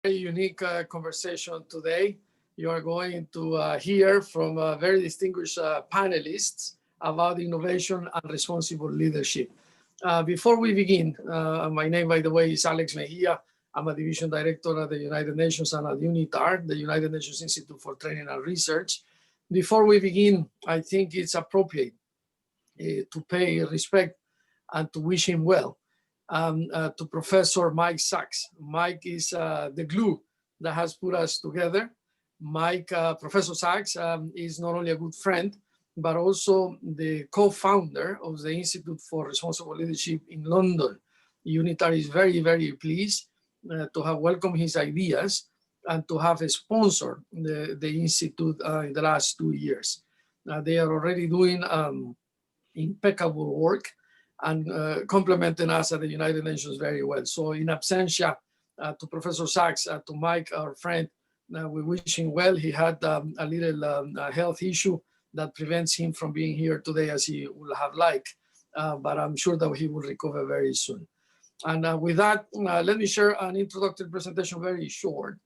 very unique conversation today. You are going to hear from very distinguished panelists about innovation and responsible leadership. Before we begin, my name, by the way, is Alex Mejia. I'm a division director at the United Nations and at UNITAR, the United Nations Institute for Training and Research. Before we begin, I think it's appropriate to pay respect and to wish him well to Professor Mike Sachs. Mike is the glue that has put us together. Professor Sachs is not only a good friend, but also the co-founder of the Institute for Responsible Leadership in London. UNITAR is very, very pleased to have welcomed his ideas and to have sponsored the Institute in the last 2 years. They are already doing impeccable work and complementing us at the United Nations very well. So in absentia to Professor Sachs, to Mike, our friend, we wish him well. He had a little health issue that prevents him from being here today as he would have liked, but I'm sure that he will recover very soon. And with that, let me share an introductory presentation, very short,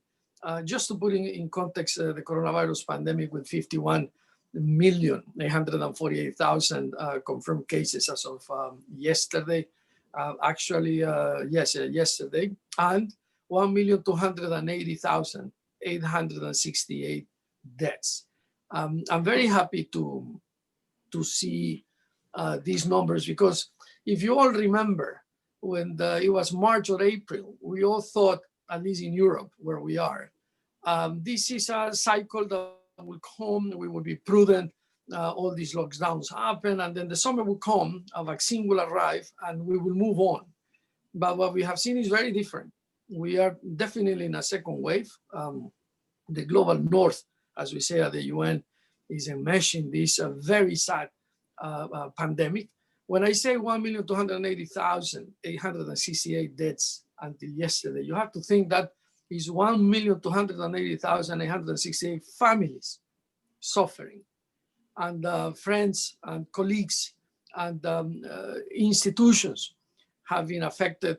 just to put in context the coronavirus pandemic with 51,848,000 confirmed cases as of yesterday. Yesterday, and 1,280,868 deaths. I'm very happy to see these numbers, because if you all remember, when it was March or April, we all thought, at least in Europe where we are, this is a cycle that will come, we will be prudent, all these lockdowns happen, and then the summer will come, a vaccine will arrive, and we will move on. But what we have seen is very different. We are definitely in a second wave. The global north, as we say at the UN, is enmeshing this very sad pandemic. When I say 1,280,868 deaths until yesterday, you have to think that is 1,280,868 families suffering, and friends and colleagues and institutions have been affected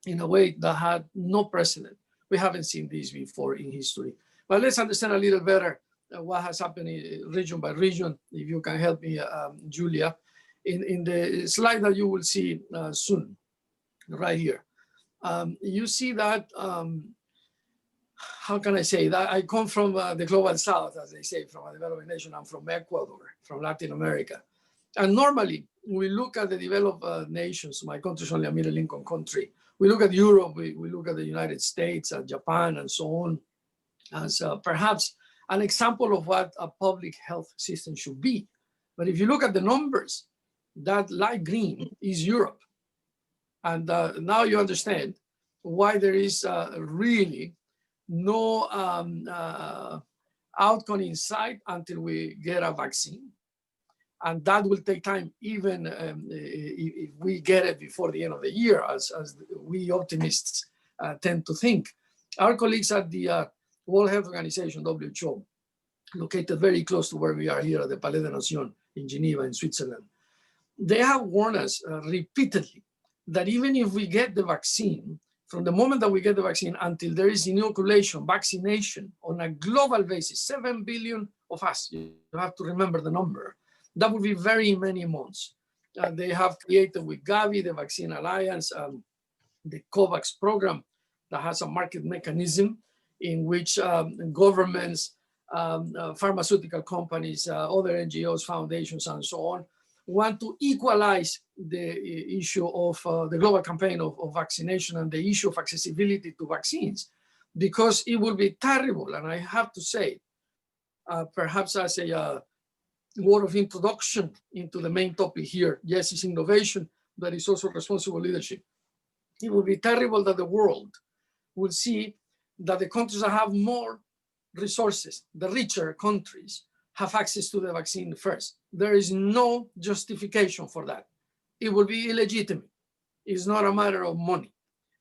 in a way that had no precedent. We haven't seen this before in history. But let's understand a little better what has happened region by region. If you can help me, Julia, in the slide that you will see soon, right here. You see that, how can I say that? I come from the global south, as they say, from a developing nation. I'm from Ecuador, from Latin America. And normally, we look at the developed nations. My country is only a middle-income country. We look at Europe, we look at the United States, Japan, and so on, as perhaps an example of what a public health system should be. But if you look at the numbers, that light green is Europe. And now you understand why there is really no outcome in sight until we get a vaccine. And that will take time, even if we get it before the end of the year, as we optimists tend to think. Our colleagues at the World Health Organization, WHO, located very close to where we are here at the Palais des Nations in Geneva, in Switzerland, they have warned us repeatedly that even if we get the vaccine, from the moment that we get the vaccine until there is inoculation, vaccination on a global basis, 7 billion of us, you have to remember the number, that would be very many months. They have created with Gavi, the Vaccine Alliance, the COVAX program that has a market mechanism in which governments, pharmaceutical companies, other NGOs, foundations, and so on, want to equalize the issue of the global campaign of vaccination and the issue of accessibility to vaccines, because it will be terrible. And I have to say, perhaps as a word of introduction into the main topic here, yes, it's innovation, but it's also responsible leadership. It will be terrible that the world will see that the countries that have more resources, the richer countries, have access to the vaccine first. There is no justification for that. It will be illegitimate. It's not a matter of money.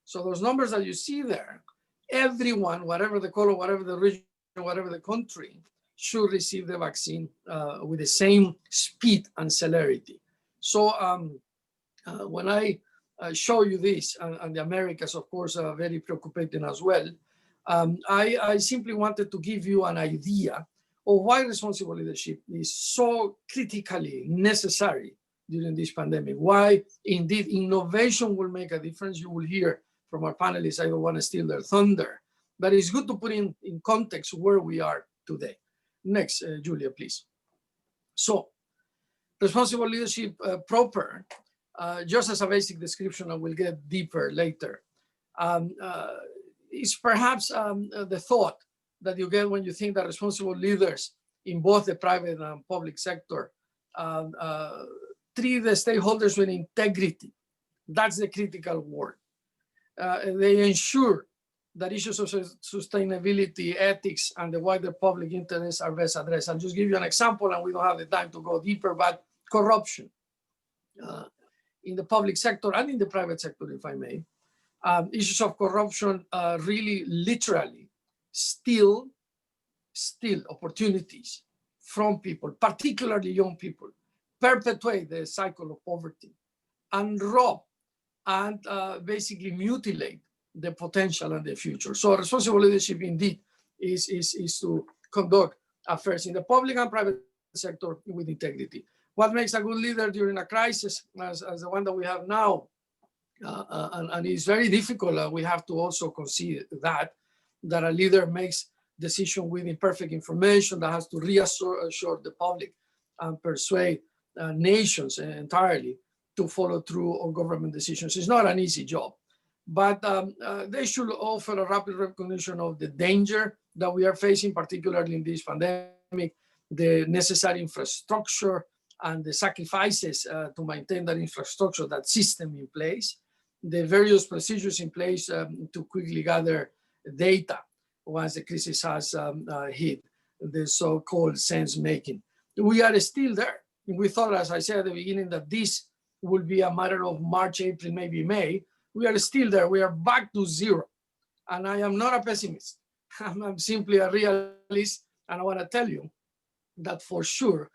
So those numbers that you see there, everyone, whatever the color, whatever the region, whatever the country, should receive the vaccine with the same speed and celerity. So when I show you this, and the Americas, of course, are very preoccupied as well, I simply wanted to give you an idea of why responsible leadership is so critically necessary during this pandemic, why indeed innovation will make a difference. You will hear from our panelists, I don't want to steal their thunder, but it's good to put in context where we are today. Next, Julia, please. So, responsible leadership proper, just as a basic description, and we'll get deeper later, is perhaps the thought that you get when you think that responsible leaders in both the private and public sector treat the stakeholders with integrity. That's the critical word. They ensure that issues of sustainability, ethics, and the wider public interest are best addressed. I'll just give you an example, and we don't have the time to go deeper, but corruption in the public sector and in the private sector, if I may. Issues of corruption really literally steal opportunities from people, particularly young people, perpetuate the cycle of poverty, and rob and basically mutilate the potential and the future. So responsible leadership indeed is to conduct affairs in the public and private sector with integrity. What makes a good leader during a crisis, as the one that we have now, and it's very difficult, we have to also concede that a leader makes decisions with imperfect information, that has to reassure the public and persuade nations entirely to follow through on government decisions. It's not an easy job, but they should offer a rapid recognition of the danger that we are facing, particularly in this pandemic, the necessary infrastructure and the sacrifices to maintain that infrastructure, that system in place, the various procedures in place to quickly gather data once the crisis has hit, the so-called sense making. We are still there. We thought, as I said at the beginning, that this will be a matter of March, April, maybe May. We are still there. We are back to zero. And I am not a pessimist. I'm simply a realist. And I want to tell you that for sure,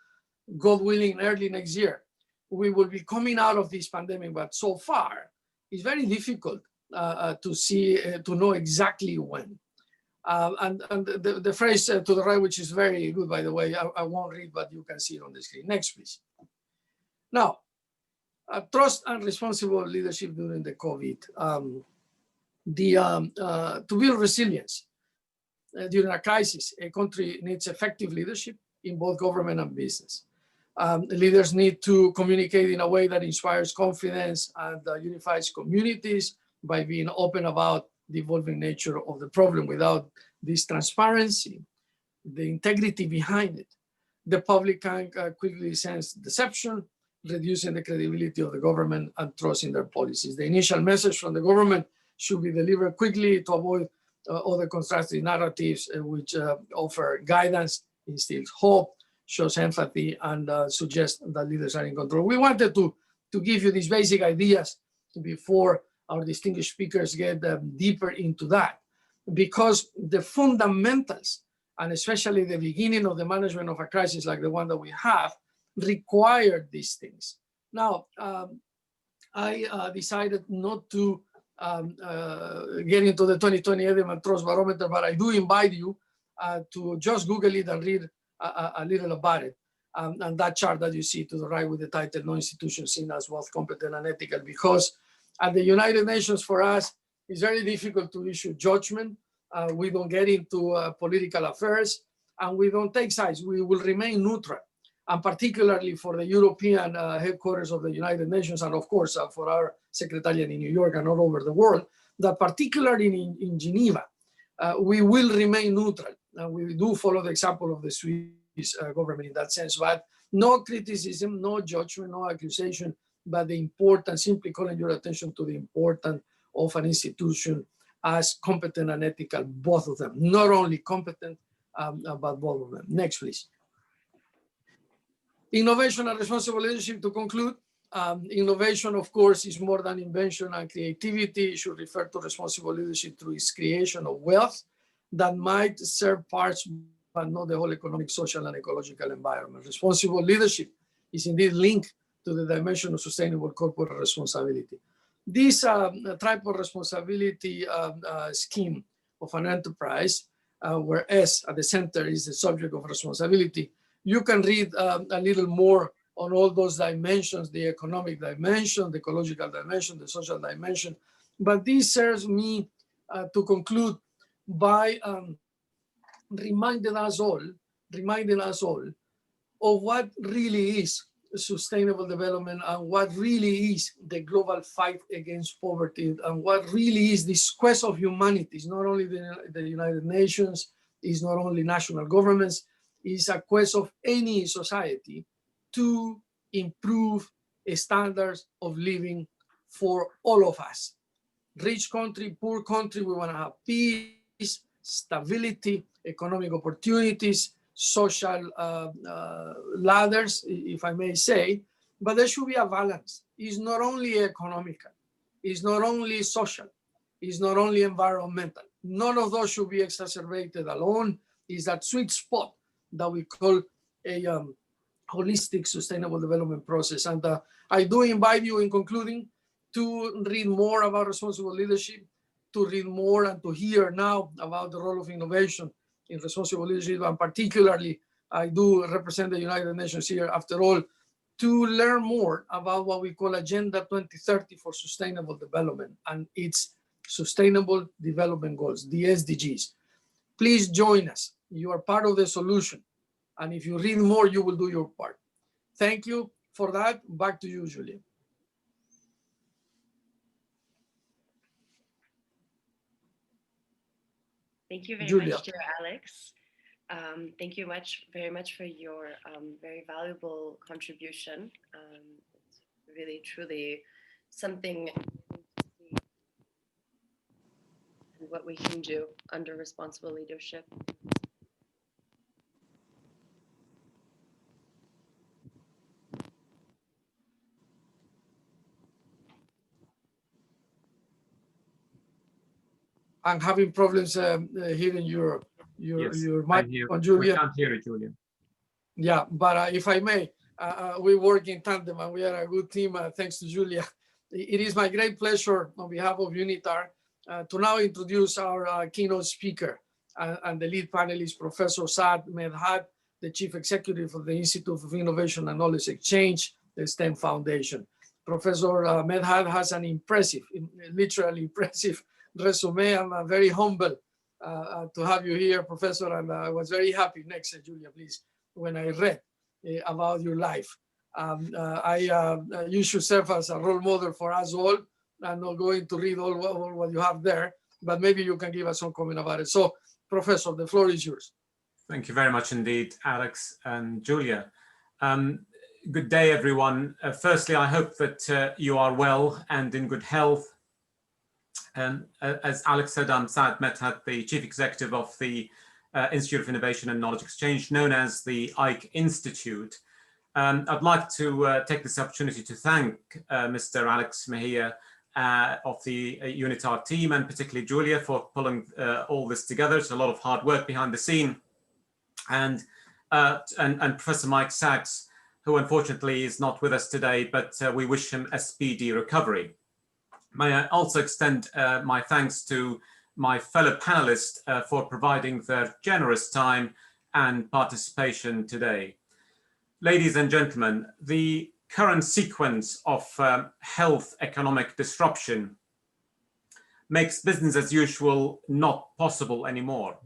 God willing, early next year, we will be coming out of this pandemic. But so far, it's very difficult to know exactly when. And the phrase to the right, which is very good, by the way, I won't read, but you can see it on the screen. Next, please. Now, trust and responsible leadership during the COVID. To build resilience during a crisis, a country needs effective leadership in both government and business. Leaders need to communicate in a way that inspires confidence and unifies communities by being open about the evolving nature of the problem. Without this transparency, the integrity behind it, the public can quickly sense deception, reducing the credibility of the government and trust in their policies. The initial message from the government should be delivered quickly to avoid other constructive narratives which offer guidance, instills hope, shows empathy, and suggests that leaders are in control. We wanted to give you these basic ideas before our distinguished speakers get deeper into that, because the fundamentals, and especially the beginning of the management of a crisis like the one that we have, require these things. Now, I decided not to get into the 2020 Edelman Trust Barometer, but I do invite you to just Google it and read a little about it. And that chart that you see to the right with the title, No Institution Seen as Both Competent and Ethical, because at the United Nations, for us, it's very difficult to issue judgment. We don't get into political affairs, and we don't take sides. We will remain neutral. And particularly for the European headquarters of the United Nations, and of course for our secretariat in New York and all over the world, that particularly in Geneva, we will remain neutral. We do follow the example of the Swiss government in that sense, but no criticism, no judgment, no accusation, but the importance, simply calling your attention to the importance of an institution as competent and ethical, both of them, not only competent, but both of them. Next, please. Innovation and responsible leadership, to conclude. Innovation, of course, is more than invention and creativity. It should refer to responsible leadership through its creation of wealth that might serve parts, but not the whole economic, social, and ecological environment. Responsible leadership is indeed linked to the dimension of sustainable corporate responsibility. This type of responsibility scheme of an enterprise, where S at the center is the subject of responsibility. You can read a little more on all those dimensions, the economic dimension, the ecological dimension, the social dimension. But this serves me to conclude by reminding us all of what really is sustainable development and what really is the global fight against poverty and what really is this quest of humanity. It's not only the United Nations, it's not only national governments, it's a quest of any society to improve standards of living for all of us. Rich country, poor country, we want to have peace, stability, economic opportunities, social ladders, if I may say, but there should be a balance. It's not only economical, it's not only social, it's not only environmental. None of those should be exacerbated alone. It's that sweet spot that we call a holistic sustainable development process. And I do invite you, in concluding, to read more about responsible leadership, to read more and to hear now about the role of innovation in responsible leadership, and particularly, I do represent the United Nations here, after all, to learn more about what we call Agenda 2030 for Sustainable Development and its Sustainable Development Goals, the SDGs. Please join us. You are part of the solution. And if you read more, you will do your part. Thank you for that. Back to you, Julia. Thank you very much, dear Alex. Thank you very much for your very valuable contribution. It's really, truly something and what we can do under responsible leadership. I'm having problems here in Europe. Your microphone, Julia. We can't hear it, Julia. Yeah, but if I may, we work in tandem and we are a good team, thanks to Julia. It is my great pleasure on behalf of UNITAR to now introduce our keynote speaker and the lead panelist, Professor Saad Medhat, the Chief Executive of the Institute of Innovation and Knowledge Exchange, the STEM Foundation. Professor Medhat has an impressive, literally impressive resume. I'm very humble to have you here, Professor, and I was very happy, next, Julia, please, when I read about your life. You should serve as a role model for us all. I'm not going to read all what you have there, but maybe you can give us some comment about it. So, Professor, the floor is yours. Thank you very much indeed, Alex and Julia. Good day, everyone. Firstly, I hope that you are well and in good health. As Alex said, I'm Saad Medhat, the Chief Executive of the Institute of Innovation and Knowledge Exchange, known as the IKE Institute. I'd like to take this opportunity to thank Mr. Alex Mejia of the UNITAR team, and particularly Julia, for pulling all this together. It's a lot of hard work behind the scene. And Professor Mike Sachs, who unfortunately is not with us today, but we wish him a speedy recovery. May I also extend my thanks to my fellow panelists for providing their generous time and participation today. Ladies and gentlemen, the current sequence of health economic disruption makes business as usual not possible anymore.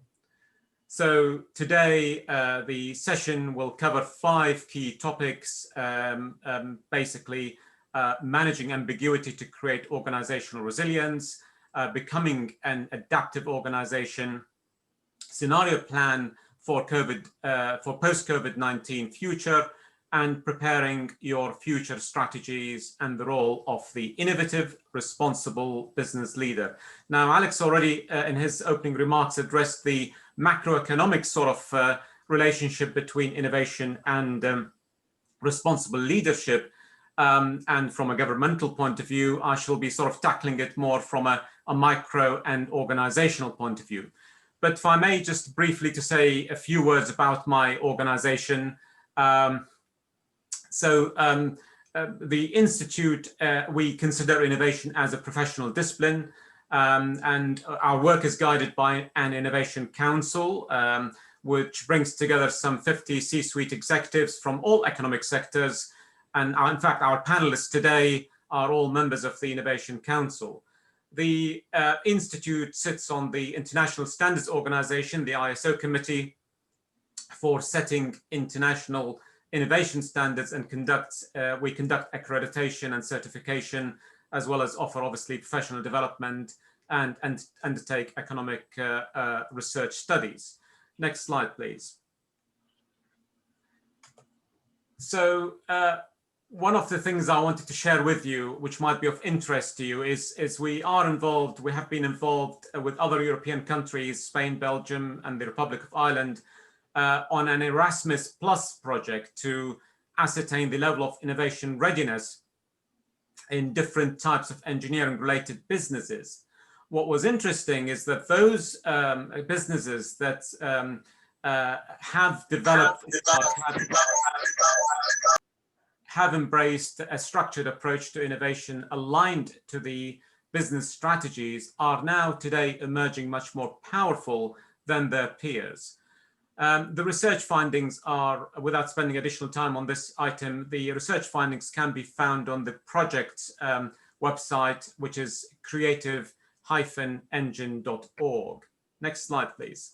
So today, the session will cover 5 key topics, basically managing ambiguity to create organizational resilience, becoming an adaptive organization, scenario plan for post-COVID-19 future, and preparing your future strategies and the role of the innovative, responsible business leader. Now, Alex already in his opening remarks addressed the macroeconomic sort of relationship between innovation and responsible leadership. And from a governmental point of view, I shall be sort of tackling it more from a micro and organizational point of view. But if I may just briefly to say a few words about my organization. The Institute, we consider innovation as a professional discipline. And our work is guided by an innovation council, which brings together some 50 C-suite executives from all economic sectors. And in fact, our panelists today are all members of the Innovation Council. The Institute sits on the International Standards Organization, the ISO committee, for setting international innovation standards, and we conduct accreditation and certification, as well as offer obviously professional development and undertake economic research studies. Next slide, please. So one of the things I wanted to share with you, which might be of interest to you, is we have been involved with other European countries, Spain, Belgium, and the Republic of Ireland, on an Erasmus Plus project to ascertain the level of innovation readiness in different types of engineering related businesses. What was interesting is that those businesses that have embraced a structured approach to innovation aligned to the business strategies are now today emerging much more powerful than their peers. The research findings are, without spending additional time on this item, the research findings can be found on the project's website, which is creative-engine.org. Next slide, please.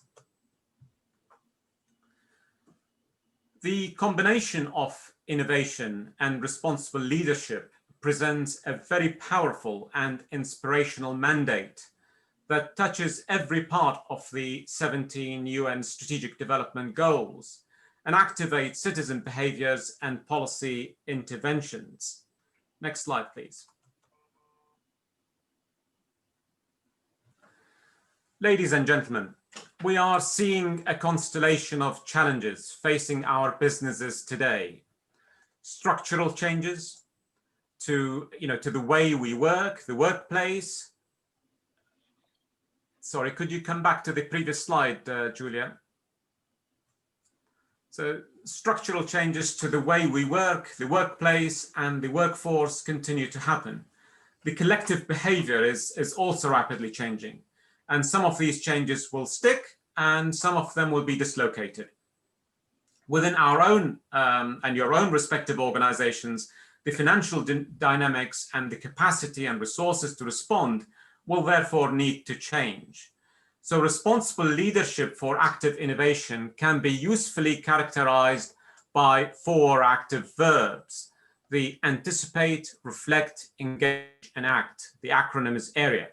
The combination of innovation and responsible leadership presents a very powerful and inspirational mandate that touches every part of the 17 UN Strategic Development Goals and activates citizen behaviors and policy interventions. Next slide, please. Ladies and gentlemen, we are seeing a constellation of challenges facing our businesses today. Structural changes to the way we work, the workplace. Sorry, could you come back to the previous slide, Julia? So structural changes to the way we work, the workplace, and the workforce continue to happen. The collective behavior is also rapidly changing, and some of these changes will stick and some of them will be dislocated. Within our own and your own respective organizations, the financial dynamics and the capacity and resources to respond will therefore need to change. So responsible leadership for active innovation can be usefully characterized by 4 active verbs: the anticipate, reflect, engage, and act. The acronym is AREA.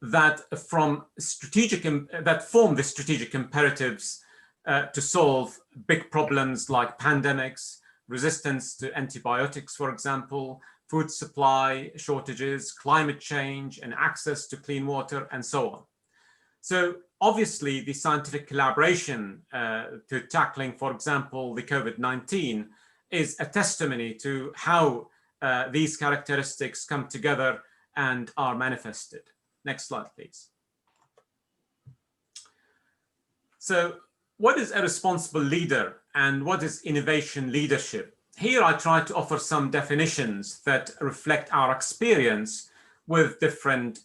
That form the strategic imperatives to solve big problems like pandemics, resistance to antibiotics, for example, food supply shortages, climate change, and access to clean water, and so on. So obviously the scientific collaboration to tackling, for example, the COVID-19 is a testimony to how these characteristics come together and are manifested. Next slide, please. So what is a responsible leader and what is innovation leadership? Here I try to offer some definitions that reflect our experience with different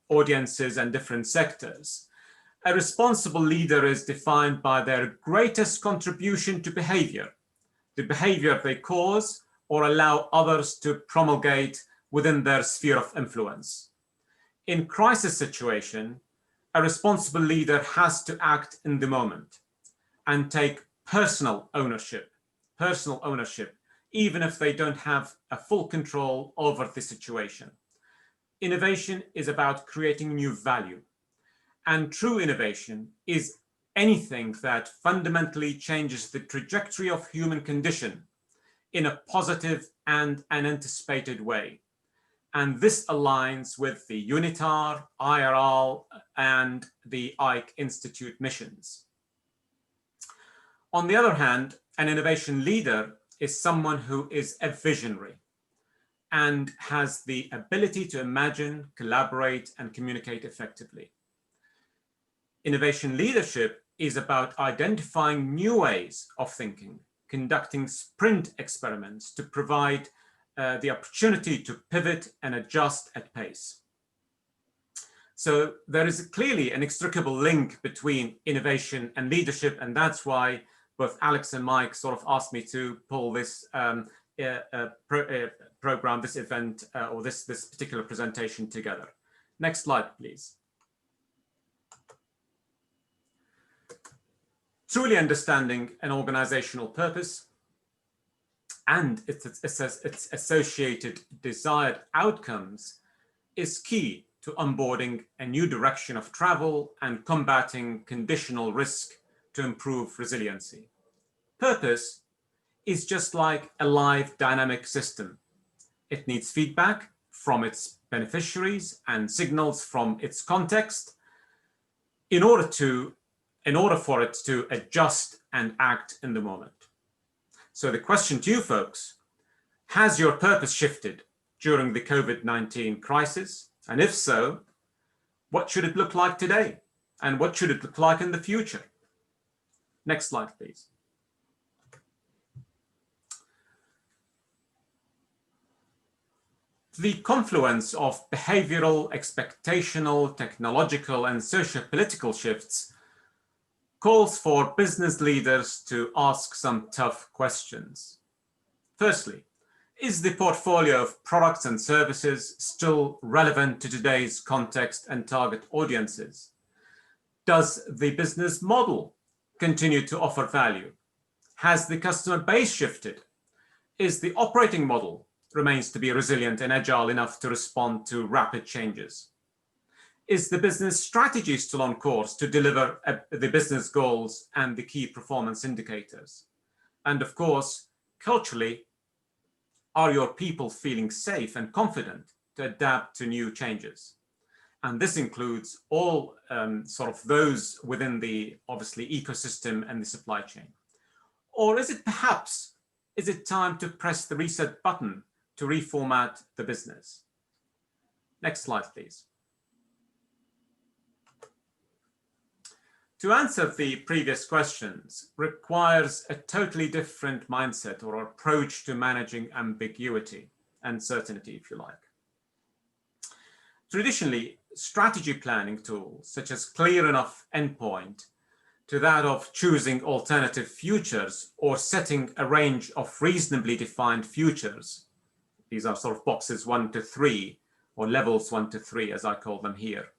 audiences and different sectors. A responsible leader is defined by their greatest contribution to behavior, the behavior they cause or allow others to promulgate within their sphere of influence. In crisis situation, a responsible leader has to act in the moment and take personal ownership, even if they don't have a full control over the situation. Innovation is about creating new value, and true innovation is anything that fundamentally changes the trajectory of human condition in a positive and unanticipated way. And this aligns with the UNITAR, IRL, and the Ike Institute missions. On the other hand, an innovation leader is someone who is a visionary and has the ability to imagine, collaborate, and communicate effectively. Innovation leadership is about identifying new ways of thinking, conducting sprint experiments to provide the opportunity to pivot and adjust at pace. So there is clearly an inextricable link between innovation and leadership, and that's why both Alex and Mike sort of asked me to pull this program, this event, or this particular presentation together. Next slide, please. Truly understanding an organizational purpose and its associated desired outcomes is key to onboarding a new direction of travel and combating conditional risk to improve resiliency. Purpose is just like a live dynamic system. It needs feedback from its beneficiaries and signals from its context in order for it to adjust and act in the moment. So the question to you folks, has your purpose shifted during the COVID-19 crisis? And if so, what should it look like today? And what should it look like in the future? Next slide, please. The confluence of behavioral, expectational, technological, and socio-political shifts calls for business leaders to ask some tough questions. Firstly, is the portfolio of products and services still relevant to today's context and target audiences? Does the business model continue to offer value? Has the customer base shifted? Is the operating model remains to be resilient and agile enough to respond to rapid changes? Is the business strategy still on course to deliver the business goals and the key performance indicators? And of course, culturally, are your people feeling safe and confident to adapt to new changes? And this includes all sort of those within the, obviously, ecosystem and the supply chain. Or is it perhaps, is it time to press the reset button to reformat the business? Next slide, please. To answer the previous questions requires a totally different mindset or approach to managing ambiguity, uncertainty, if you like. Traditionally, strategy planning tools such as Clear Enough Endpoint, to that of choosing alternative futures or setting a range of reasonably defined futures. These are sort of boxes 1 to 3 or levels 1 to 3 as I call them here.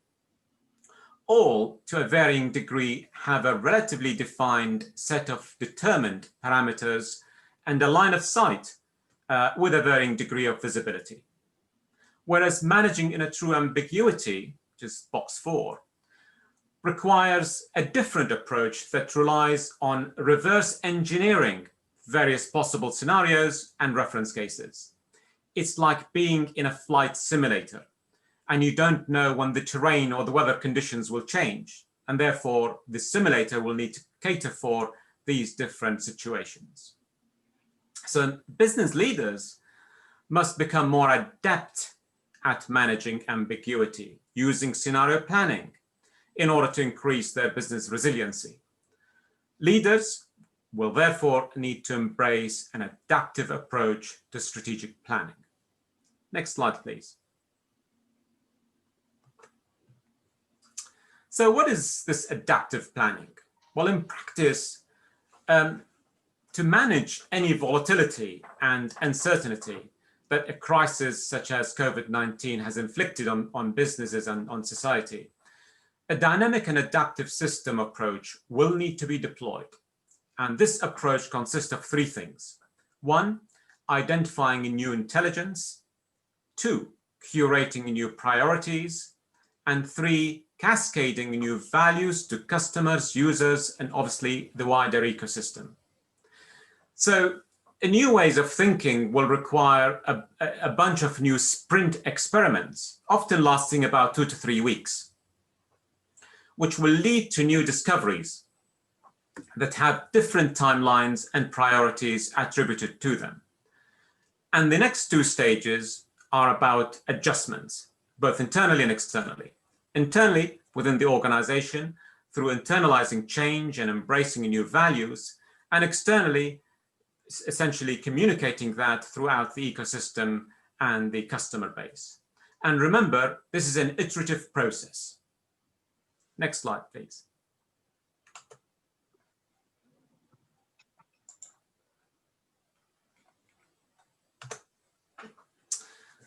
All, to a varying degree, have a relatively defined set of determined parameters and a line of sight with a varying degree of visibility. Whereas managing in a true ambiguity, which is box 4, requires a different approach that relies on reverse engineering various possible scenarios and reference cases. It's like being in a flight simulator, and you don't know when the terrain or the weather conditions will change. And therefore, the simulator will need to cater for these different situations. So business leaders must become more adept at managing ambiguity, using scenario planning in order to increase their business resiliency. Leaders will therefore need to embrace an adaptive approach to strategic planning. Next slide, please. So what is this adaptive planning? Well, in practice, to manage any volatility and uncertainty that a crisis such as COVID-19 has inflicted on businesses and on society, a dynamic and adaptive system approach will need to be deployed. And this approach consists of 3 things. 1, identifying a new intelligence. 2, curating new priorities. And 3, cascading new values to customers, users, and obviously the wider ecosystem. So new ways of thinking will require a bunch of new sprint experiments, often lasting about 2 to 3 weeks, which will lead to new discoveries that have different timelines and priorities attributed to them. And the next 2 stages are about adjustments, both internally and externally. Internally, within the organization, through internalizing change and embracing new values, and externally, essentially communicating that throughout the ecosystem and the customer base. And remember, this is an iterative process. Next slide, please.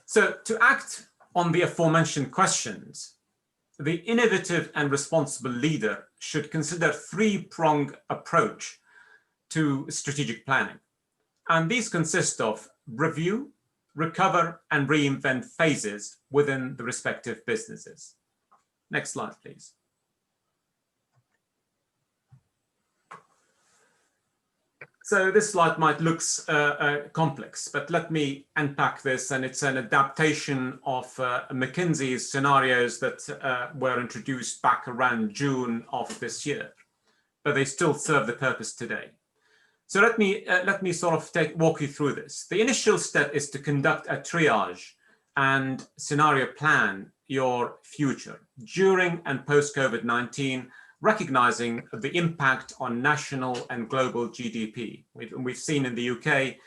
So to act on the aforementioned questions, the innovative and responsible leader should consider a three-pronged approach to strategic planning. And these consist of review, recover, and reinvent phases within the respective businesses. Next slide, please. So this slide might look complex, but let me unpack this. And it's an adaptation of McKinsey's scenarios that were introduced back around June of this year, but they still serve the purpose today. So let me sort of walk you through this. The initial step is to conduct a triage and scenario plan your future during and post COVID-19, recognizing the impact on national and global GDP. We've seen in the UK,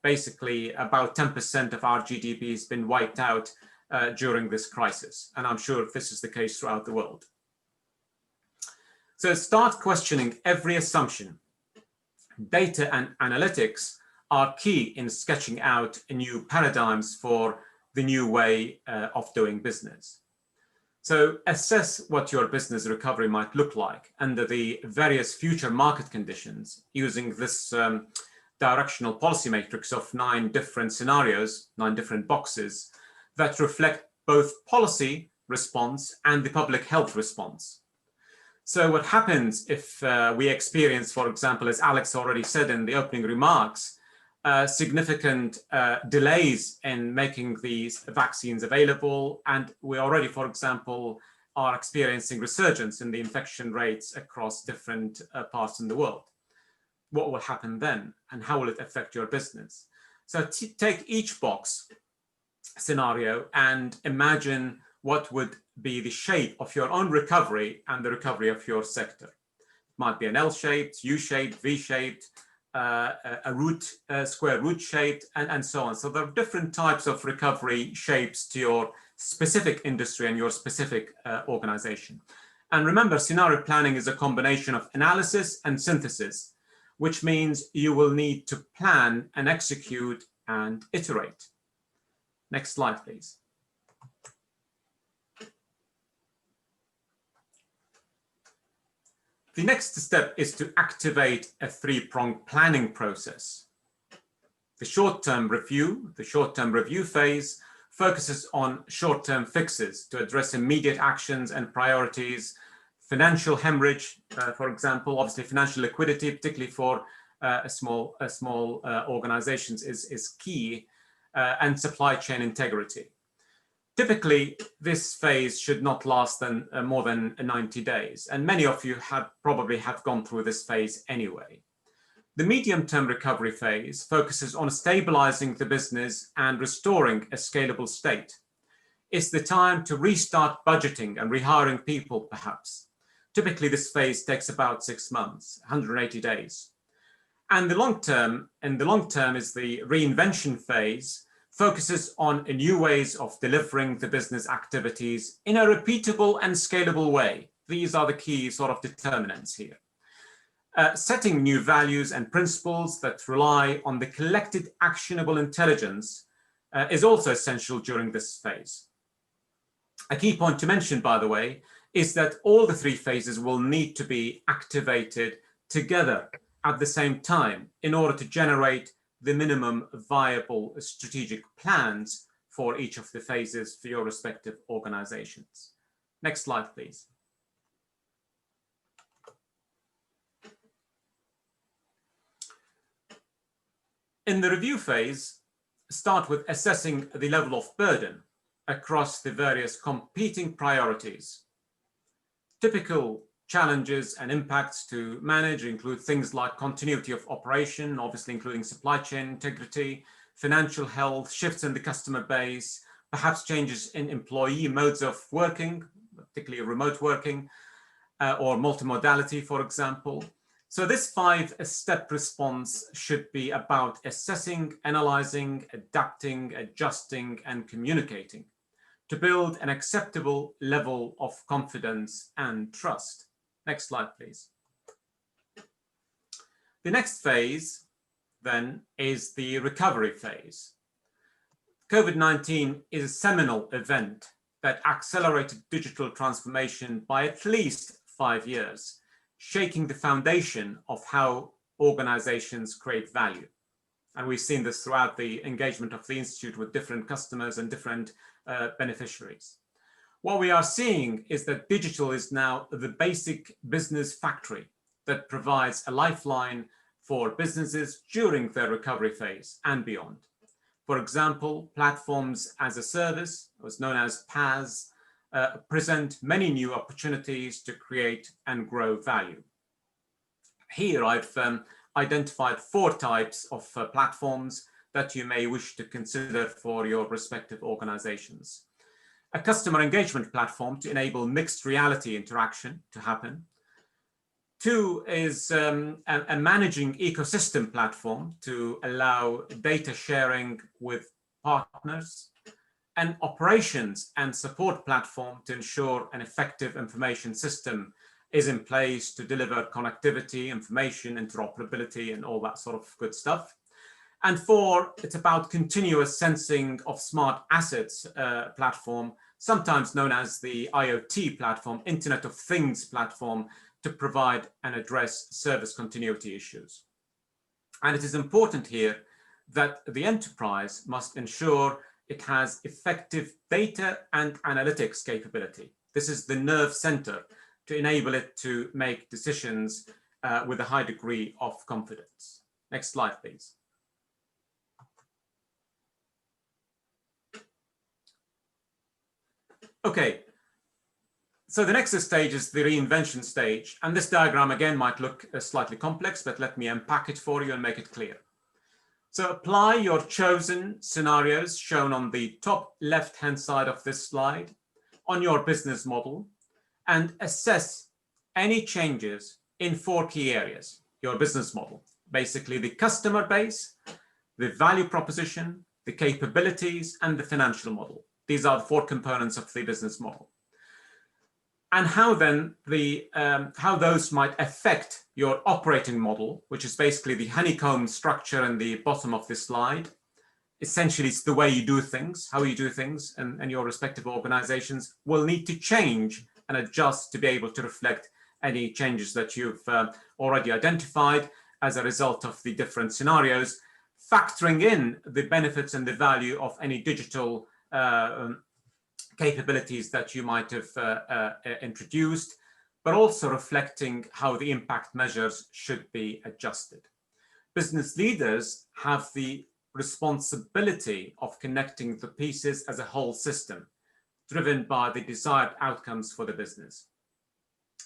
basically about 10% of our GDP has been wiped out during this crisis. And I'm sure this is the case throughout the world. So start questioning every assumption. Data and analytics are key in sketching out new paradigms for the new way of doing business. So assess what your business recovery might look like under the various future market conditions using this directional policy matrix of 9 different scenarios, 9 different boxes that reflect both policy response and the public health response. So what happens if we experience, for example, as Alex already said in the opening remarks, significant delays in making these vaccines available, and we already, for example, are experiencing resurgence in the infection rates across different parts in the world. What will happen then, and how will it affect your business? So take each box scenario and imagine what would be the shape of your own recovery and the recovery of your sector. It might be an L-shaped, U-shaped, V-shaped, a square root shaped, and so on. So there are different types of recovery shapes to your specific industry and your specific organization. And remember, scenario planning is a combination of analysis and synthesis, which means you will need to plan and execute and iterate. Next slide, please. The next step is to activate a 3-pronged planning process. The short-term review phase focuses on short-term fixes to address immediate actions and priorities, financial hemorrhage, for example, obviously financial liquidity, particularly for small organizations is key, and supply chain integrity. Typically, this phase should not last more than 90 days, and many of you probably have gone through this phase anyway. The medium-term recovery phase focuses on stabilizing the business and restoring a scalable state. It's the time to restart budgeting and rehiring people, perhaps. Typically, this phase takes about 6 months, 180 days. And in the long term is the reinvention phase, focuses on new ways of delivering the business activities in a repeatable and scalable way. These are the key sort of determinants here. Setting new values and principles that rely on the collected actionable intelligence is also essential during this phase. A key point to mention, by the way, is that all the 3 phases will need to be activated together at the same time in order to generate the minimum viable strategic plans for each of the phases for your respective organizations. Next slide, please. In the review phase, start with assessing the level of burden across the various competing priorities. Typical challenges and impacts to manage include things like continuity of operation, obviously including supply chain integrity, financial health, shifts in the customer base, perhaps changes in employee modes of working, particularly remote working, or multimodality, for example. So this 5-step response should be about assessing, analyzing, adapting, adjusting, and communicating. to build an acceptable level of confidence and trust. Next slide, please. The next phase then is the recovery phase. COVID-19 is a seminal event that accelerated digital transformation by at least 5 years, shaking the foundation of how organizations create value. And we've seen this throughout the engagement of the Institute with different customers and different beneficiaries. What we are seeing is that digital is now the basic business factory that provides a lifeline for businesses during their recovery phase and beyond. For example, platforms as a service, what's known as PaaS, present many new opportunities to create and grow value. Here I've identified 4 types of platforms that you may wish to consider for your respective organizations. A customer engagement platform to enable mixed reality interaction to happen. 2 is a managing ecosystem platform to allow data sharing with partners. An operations and support platform to ensure an effective information system is in place to deliver connectivity, information, interoperability, and all that sort of good stuff. And 4, it's about continuous sensing of smart assets platform, sometimes known as the IoT platform, Internet of Things platform, to provide and address service continuity issues. And it is important here that the enterprise must ensure it has effective data and analytics capability. This is the nerve center to enable it to make decisions with a high degree of confidence. Next slide, please. Okay, so the next stage is the reinvention stage. And this diagram again might look slightly complex, but let me unpack it for you and make it clear. So apply your chosen scenarios shown on the top left-hand side of this slide on your business model and assess any changes in 4 key areas. Your business model, basically the customer base, the value proposition, the capabilities, and the financial model. These are the 4 components of the business model. And how then how those might affect your operating model, which is basically the honeycomb structure in the bottom of this slide. Essentially, it's the way you do things, how you do things, and your respective organizations will need to change and adjust to be able to reflect any changes that you've already identified as a result of the different scenarios, factoring in the benefits and the value of any digital capabilities that you might have introduced, but also reflecting how the impact measures should be adjusted. Business leaders have the responsibility of connecting the pieces as a whole system, driven by the desired outcomes for the business.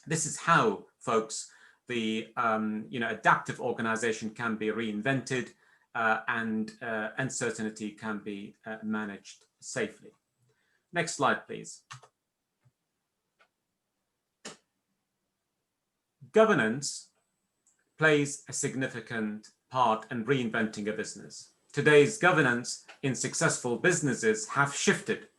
This is how, folks, the adaptive organization can be reinvented and uncertainty can be managed safely. Next slide, please. Governance plays a significant part in reinventing a business. Today's governance in successful businesses have shifted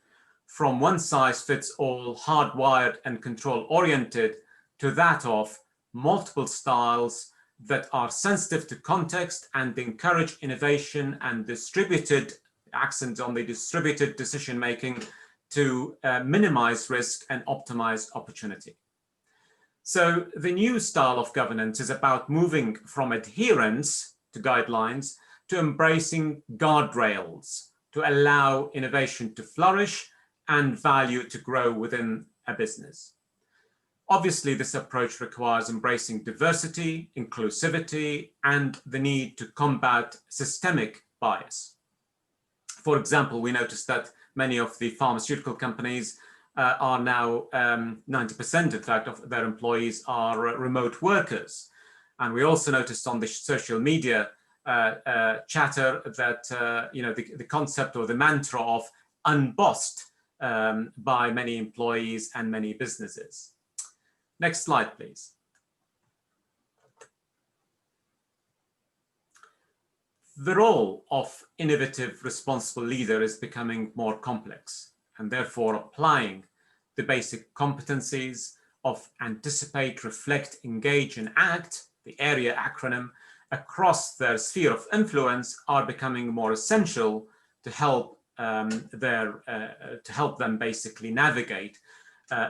from one-size-fits-all, hardwired and control-oriented to that of multiple styles that are sensitive to context and encourage innovation and distributed, accent on the distributed decision-making to minimize risk and optimize opportunity. So the new style of governance is about moving from adherence to guidelines to embracing guardrails to allow innovation to flourish and value to grow within a business. Obviously, this approach requires embracing diversity, inclusivity, and the need to combat systemic bias. For example, we noticed that many of the pharmaceutical companies are now 90%, in fact, of their employees are remote workers. And we also noticed on the social media chatter that the concept or the mantra of unbossed by many employees and many businesses. Next slide, please. The role of innovative, responsible leader is becoming more complex. and therefore applying the basic competencies of anticipate, reflect, engage, and act, the AREA acronym, across their sphere of influence are becoming more essential to help them basically navigate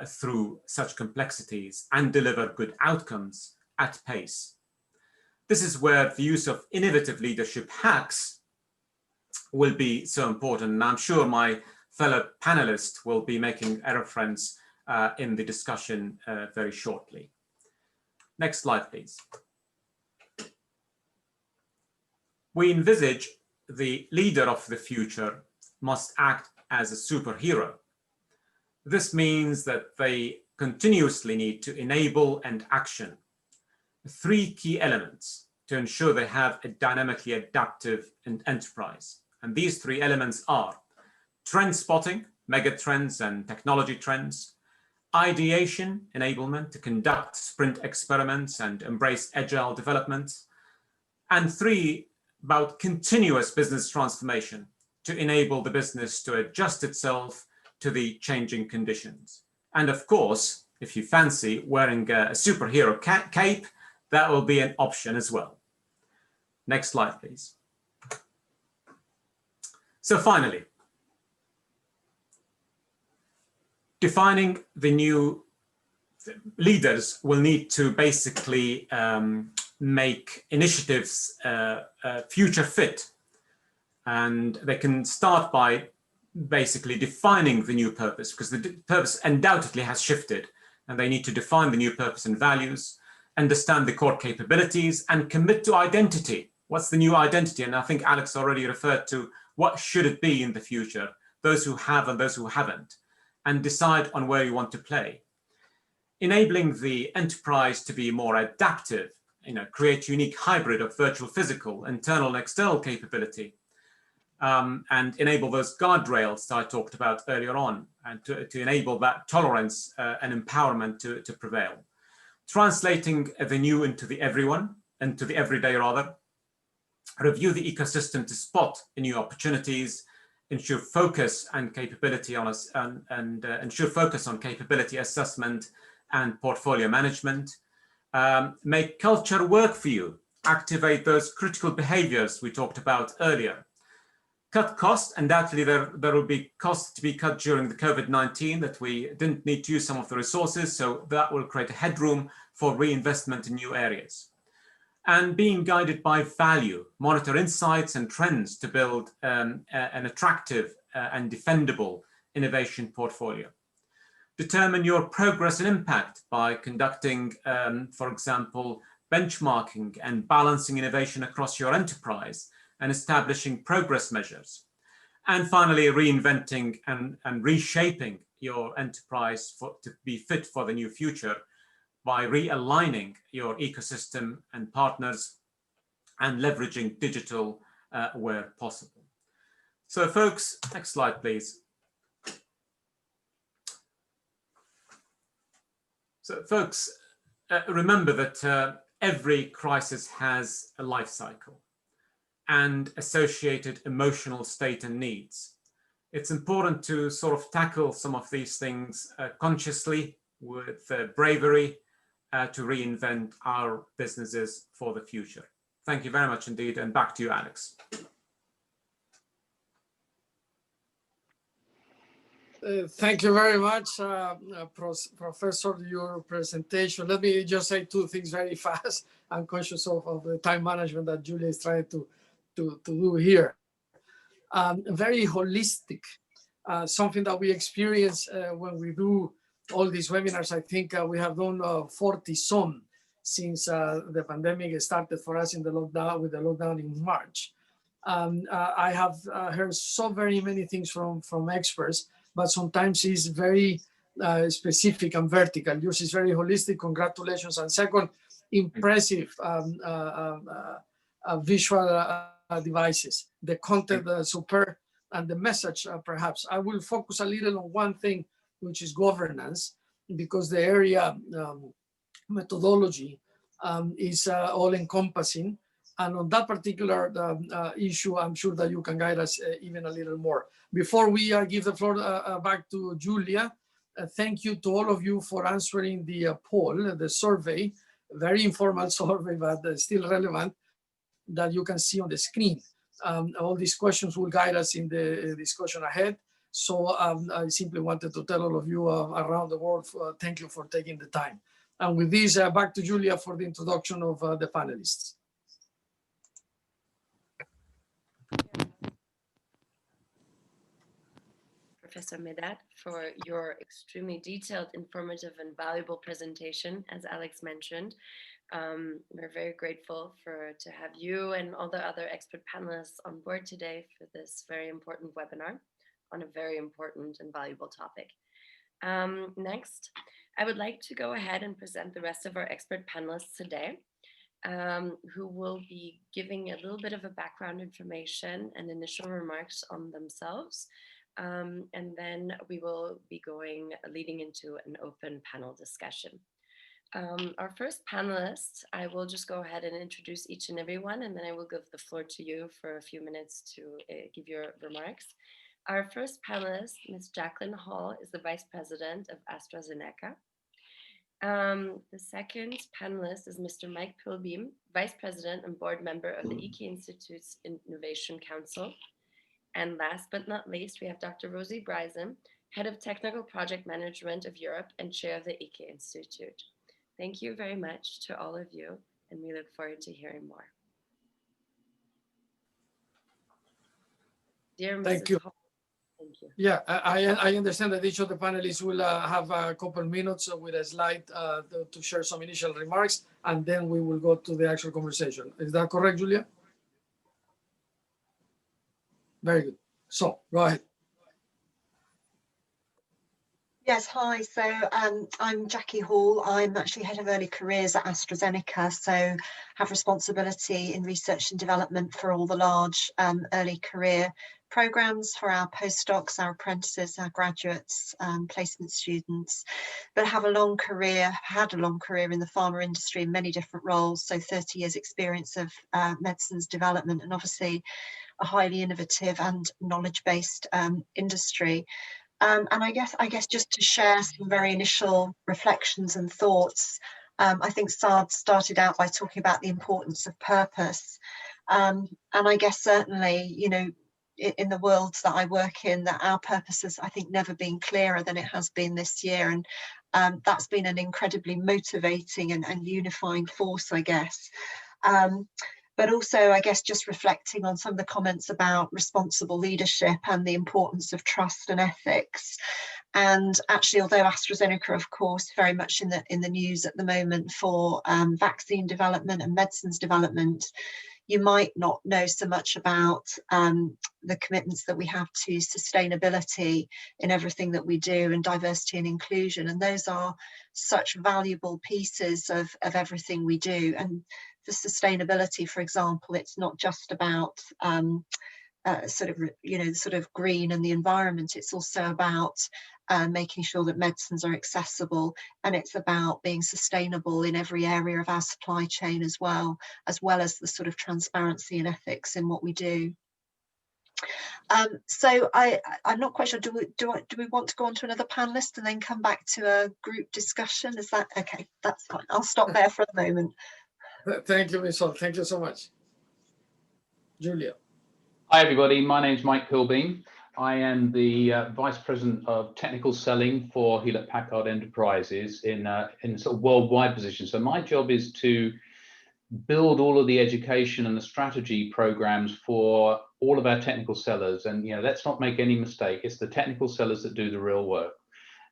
through such complexities and deliver good outcomes at pace. This is where the use of innovative leadership hacks will be so important, and I'm sure my fellow panelists will be making a reference in the discussion very shortly. Next slide, please. We envisage the leader of the future must act as a superhero. This means that they continuously need to enable and action three key elements to ensure they have a dynamically adaptive enterprise. And these three elements are trend spotting, mega trends and technology trends, ideation enablement to conduct sprint experiments and embrace agile development, and three, about continuous business transformation to enable the business to adjust itself to the changing conditions. And of course, if you fancy wearing a superhero cape, that will be an option as well. Next slide, please. So finally, defining the new leaders will need to basically make initiatives future fit. And they can start by basically defining the new purpose, because the purpose undoubtedly has shifted, and they need to define the new purpose and values, understand the core capabilities, and commit to identity. What's the new identity? And I think Alex already referred to what should it be in the future, those who have and those who haven't, and decide on where you want to play. Enabling the enterprise to be more adaptive, create unique hybrid of virtual, physical, internal and external capability, and enable those guardrails that I talked about earlier on, and to enable that tolerance and empowerment to prevail. Translating the new into the everyday rather. Review the ecosystem to spot new opportunities, ensure focus and capability on ensure focus on capability assessment and portfolio management. Make culture work for you. Activate those critical behaviors we talked about earlier. Cut costs. Undoubtedly, there will be costs to be cut during the COVID-19 that we didn't need to use some of the resources, so that will create a headroom for reinvestment in new areas. And being guided by value, monitor insights and trends to build an attractive and defendable innovation portfolio. Determine your progress and impact by conducting, for example, benchmarking and balancing innovation across your enterprise and establishing progress measures. And finally, reinventing and reshaping your enterprise to be fit for the new future by realigning your ecosystem and partners and leveraging digital where possible. So folks, next slide, please. So folks, remember that every crisis has a life cycle and associated emotional state and needs. It's important to sort of tackle some of these things consciously with bravery to reinvent our businesses for the future. Thank you very much indeed, and back to you, Alex. Thank you very much, Professor, your presentation. Let me just say two things very fast. I'm conscious of the time management that Julia is trying to do here. Very holistic, something that we experience when we do all these webinars. I think we have done 40 some since the pandemic started for us in the lockdown, with the lockdown in March. I have heard so very many things from experts, but sometimes it's very specific and vertical. Yours is very holistic. Congratulations. And second, impressive visual devices. The content superb, and the message perhaps. I will focus a little on one thing, which is governance, because the area methodology is all encompassing. And on that particular issue, I'm sure that you can guide us even a little more. Before we give the floor back to Julia, thank you to all of you for answering the poll, the survey, very informal survey, but still relevant, that you can see on the screen. All these questions will guide us in the discussion ahead. So I simply wanted to tell all of you around the world, thank you for taking the time. And with this, back to Julia for the introduction of the panelists. Professor Medad, for your extremely detailed, informative, and valuable presentation, as Alex mentioned. We're very grateful to have you and all the other expert panelists on board today for this very important webinar on a very important and valuable topic. Next, I would like to go ahead and present the rest of our expert panelists today, who will be giving a little bit of a background information and initial remarks on themselves. And then we will be leading into an open panel discussion. Our first panelist, I will just go ahead and introduce each and every one, and then I will give the floor to you for a few minutes to give your remarks. Our first panelist, Ms. Jacqueline Hall, is the Vice President of AstraZeneca. The second panelist is Mr. Mike Pilbeam, Vice President and Board Member of the EK Institute's Innovation Council. And last but not least, we have Dr. Rosie Bryson, Head of Technical Project Management of Europe and Chair of the EK Institute. Thank you very much to all of you, and we look forward to hearing more. Dear Mrs. Thank you. Hall, thank you. Yeah, I understand that each of the panelists will have a couple minutes with a slide to share some initial remarks, and then we will go to the actual conversation. Is that correct, Julia? Very good. So, go ahead. Yes, hi. So I'm Jackie Hall. I'm actually Head of Early Careers at AstraZeneca, so have responsibility in research and development for all the large early career programs for our postdocs, our apprentices, our graduates, placement students, but have a long career, had a long career in the pharma industry in many different roles, so 30 years experience of medicines development, and obviously a highly innovative and knowledge-based industry. And I guess just to share some very initial reflections and thoughts, I think Saad started out by talking about the importance of purpose. And I guess certainly, you know, in the worlds that I work in, that our purpose has, I think, never been clearer than it has been this year. And that's been an incredibly motivating and unifying force, I guess. But also, I guess, just reflecting on some of the comments about responsible leadership and the importance of trust and ethics. And actually, although AstraZeneca, of course, very much in the news at the moment for vaccine development and medicines development, you might not know so much about the commitments that we have to sustainability in everything that we do, and diversity and inclusion. And those are such valuable pieces of everything we do. And for sustainability, for example, it's not just about sort of green and the environment. It's also about making sure that medicines are accessible, and it's about being sustainable in every area of our supply chain as well as the sort of transparency and ethics in what we do. So I'm not quite sure, do we want to go on to another panelist and then come back to a group discussion? Is that okay? That's fine. I'll stop there for the moment. Thank you, Ms. Hall. Thank you so much. Julia. Hi, everybody. My name is Mike Pilbeam. I am the Vice President of Technical Selling for Hewlett-Packard Enterprises in sort of worldwide position. So my job is to build all of the education and the strategy programs for all of our technical sellers. And, you know, let's not make any mistake. It's the technical sellers that do the real work.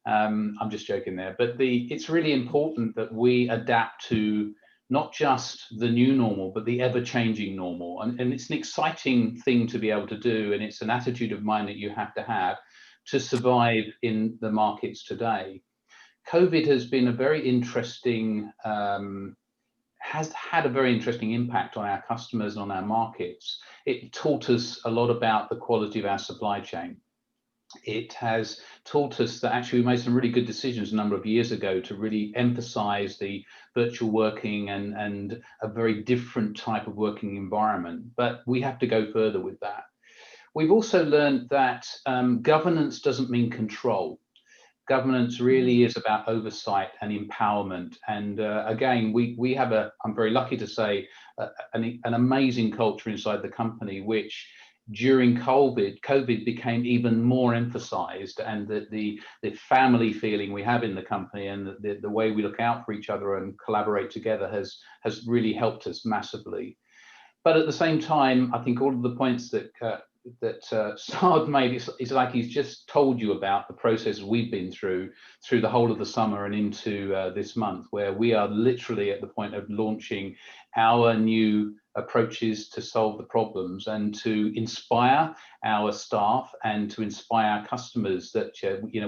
I'm just joking there. But it's really important that we adapt to not just the new normal, but the ever-changing normal. And it's an exciting thing to be able to do, and it's an attitude of mind that you have to survive in the markets today. COVID has been a very interesting, has had a very interesting impact on our customers and on our markets. It taught us a lot about the quality of our supply chain. It has taught us that actually we made some really good decisions a number of years ago to really emphasize the virtual working and a very different type of working environment. But we have to go further with that. We've also learned that governance doesn't mean control. Governance really is about oversight and empowerment. And again, we have I'm very lucky to say, an amazing culture inside the company, which during COVID became even more emphasized, and the family feeling we have in the company and the way we look out for each other and collaborate together has really helped us massively. But at the same time, I think all of the points that Saad made, it's like he's just told you about the process we've been through the whole of the summer and into this month, where we are literally at the point of launching our new approaches to solve the problems and to inspire our staff and to inspire our customers that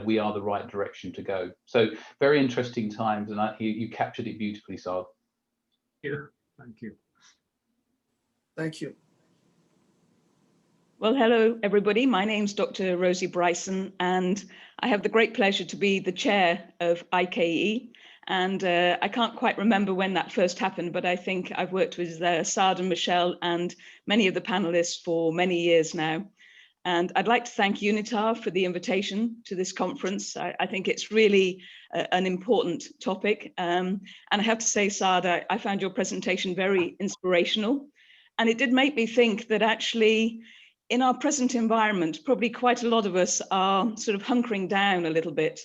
we are the right direction to go. So very interesting times, and you captured it beautifully, Saad. Thank you. Thank you. Well, hello, everybody. My name's Dr. Rosie Bryson, and I have the great pleasure to be the chair of IKE. And I can't quite remember when that first happened, but I think I've worked with Saad and Michelle and many of the panelists for many years now. And I'd like to thank UNITAR for the invitation to this conference. I think it's really an important topic. And I have to say, Saad, I found your presentation very inspirational. And it did make me think that actually, in our present environment, probably quite a lot of us are sort of hunkering down a little bit.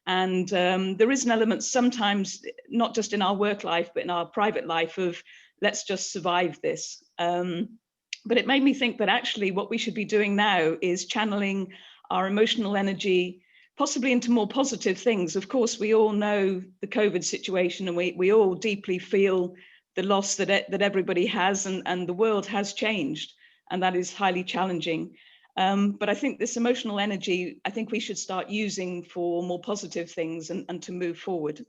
And there is an element sometimes, not just in our work life, but in our private life of, let's just survive this. But it made me think that actually what we should be doing now is channeling our emotional energy, possibly into more positive things. Of course, we all know the COVID situation, and we all deeply feel the loss that everybody has, and the world has changed. And that is highly challenging. But I think this emotional energy, I think we should start using for more positive things and to move forward.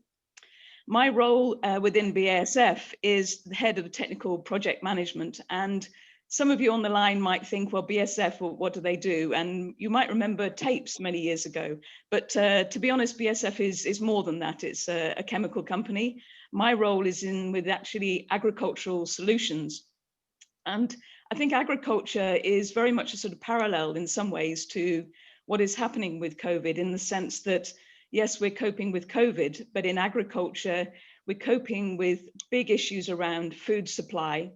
My role within BASF is the head of technical project management. And some of you on the line might think, well, BASF, well, what do they do? And you might remember tapes many years ago. But to be honest, BASF is more than that. It's a chemical company. My role is with actually agricultural solutions. And I think agriculture is very much a sort of parallel in some ways to what is happening with COVID, in the sense that, yes, we're coping with COVID, but in agriculture, we're coping with big issues around food supply.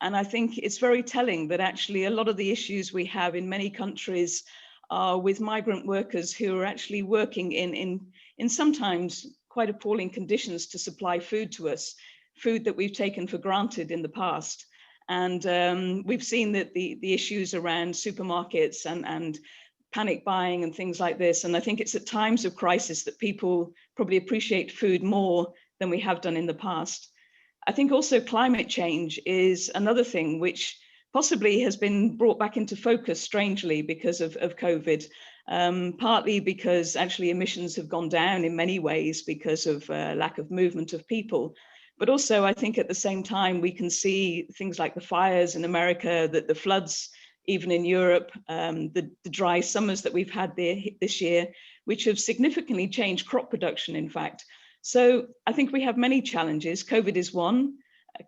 And I think it's very telling that actually a lot of the issues we have in many countries are with migrant workers who are actually working in sometimes quite appalling conditions to supply food to us, food that we've taken for granted in the past. And we've seen that the issues around supermarkets and panic buying and things like this. And I think it's at times of crisis that people probably appreciate food more than we have done in the past. I think also climate change is another thing which possibly has been brought back into focus strangely because of COVID, partly because actually emissions have gone down in many ways because of lack of movement of people. But also, I think at the same time, we can see things like the fires in America, that the floods, even in Europe, the dry summers that we've had this year, which have significantly changed crop production, in fact. So I think we have many challenges. COVID is one,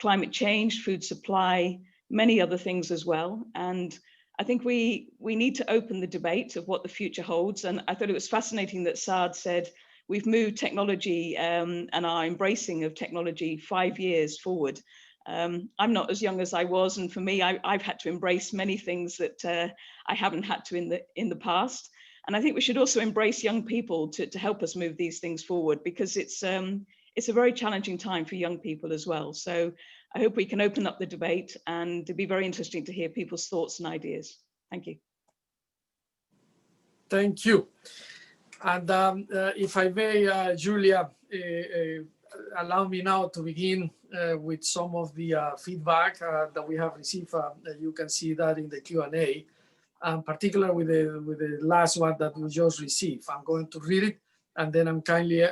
climate change, food supply, many other things as well. And I think we need to open the debate of what the future holds. And I thought it was fascinating that Saad said, we've moved technology and our embracing of technology 5 years forward. I'm not as young as I was, and for me, I've had to embrace many things that I haven't had to in the past. And I think we should also embrace young people to help us move these things forward, because it's a very challenging time for young people as well. So I hope we can open up the debate, and it'd be very interesting to hear people's thoughts and ideas. Thank you. Thank you. And if I may, Julia, allow me now to begin with some of the feedback that we have received. You can see that in the Q&A, particularly with the last one that we just received. I'm going to read it, and then I'm kindly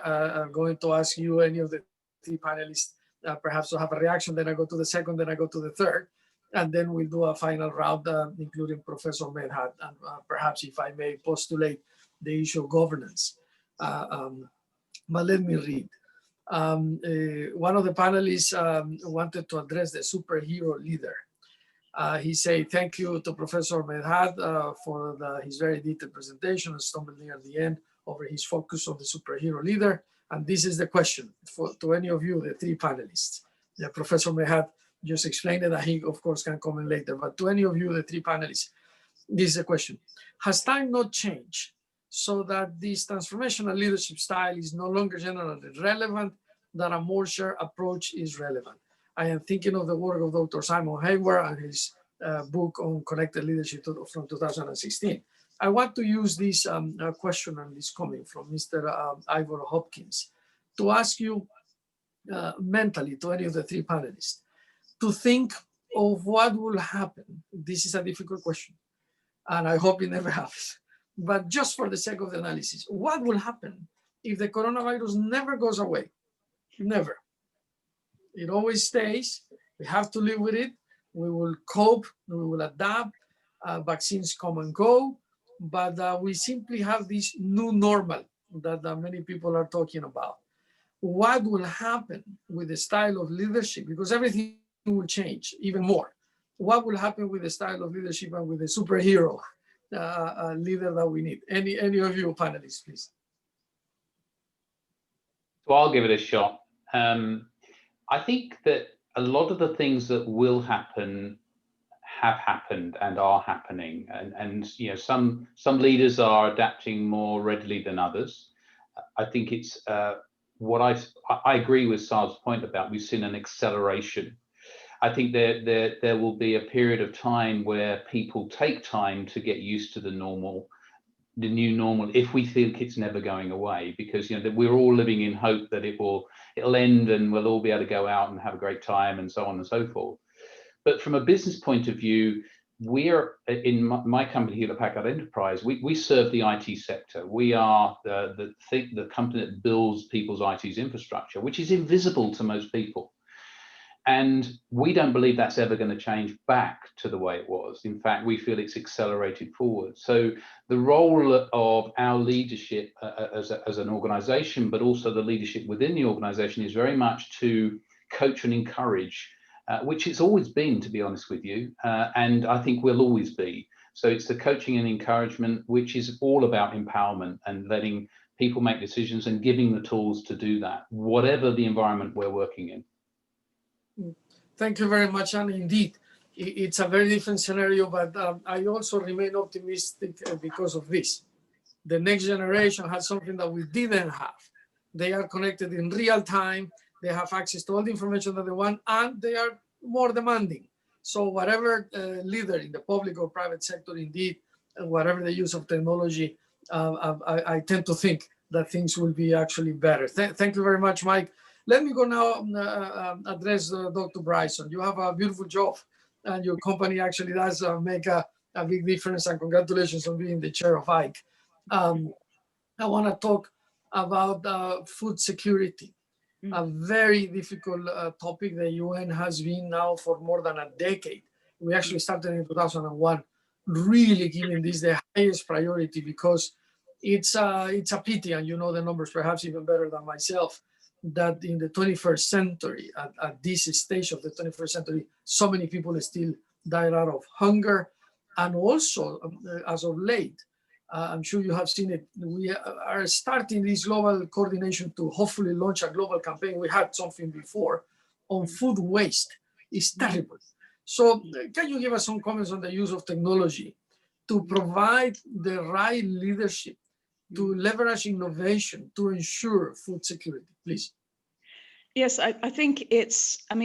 going to ask you, any of the three panelists, perhaps to have a reaction. Then I go to the second, then I go to the third, and then we'll do a final round, including Professor Medhat. And perhaps, if I may postulate, the issue of governance. But let me read. One of the panelists wanted to address the superhero leader. He said, thank you to Professor Medhat for his very detailed presentation, and stumbled near the end over his focus on the superhero leader. And this is the question to any of you, the three panelists. Yeah, Professor Medhat just explained it, and he, of course, can comment later. But to any of you, the three panelists, this is the question. Has time not changed so that this transformational leadership style is no longer generally relevant, that a more shared approach is relevant? I am thinking of the work of Dr. Simon Hayward and his book on connected leadership from 2016. I want to use this question and this comment from Mr. Ivor Hopkins to ask you mentally, to any of the three panelists, to think of what will happen. This is a difficult question, and I hope it never happens. But just for the sake of the analysis, what will happen if the coronavirus never goes away? Never. It always stays. We have to live with it. We will cope. We will adapt. Vaccines come and go. But we simply have this new normal that many people are talking about. What will happen with the style of leadership? Because everything will change even more. What will happen with the style of leadership and with the superhero leader that we need? Any of you panelists, please. So I'll give it a shot. I think that a lot of the things that will happen have happened and are happening, and you know, some leaders are adapting more readily than others. I think it's what I agree with Saad's point about we've seen an acceleration. I think there will be a period of time where people take time to get used to the new normal, if we think it's never going away, because you know that we're all living in hope that it'll end and we'll all be able to go out and have a great time and so on and so forth. But from a business point of view, we're in my company, Hewlett Packard Enterprise. We serve the IT sector. We are the company that builds people's IT's infrastructure, which is invisible to most people. And we don't believe that's ever going to change back to the way it was. In fact, we feel it's accelerated forward. So the role of our leadership as an organization, but also the leadership within the organization, is very much to coach and encourage, which it's always been, to be honest with you, and I think will always be. So it's the coaching and encouragement, which is all about empowerment and letting people make decisions and giving the tools to do that, whatever the environment we're working in. Thank you very much, and indeed, it's a very different scenario, but I also remain optimistic because of this. The next generation has something that we didn't have. They are connected in real time, they have access to all the information that they want, and they are more demanding. So whatever leader in the public or private sector, indeed, whatever the use of technology, I tend to think that things will be actually better. Thank you very much, Mike. Let me go now address Dr. Bryson. You have a beautiful job, and your company actually does make a big difference, and congratulations on being the chair of IKE. I want to talk about food security, a very difficult topic. The UN has been now for more than a decade. We actually started in 2001, really giving this the highest priority, because it's a pity, and you know the numbers perhaps even better than myself, that in the 21st century, at this stage of the 21st century, so many people still died out of hunger. And also, as of late, I'm sure you have seen it, we are starting this global coordination to hopefully launch a global campaign. We had something before on food waste. It's terrible. So can you give us some comments on the use of technology to provide the right leadership, to leverage innovation to ensure food security, please? Yes, I think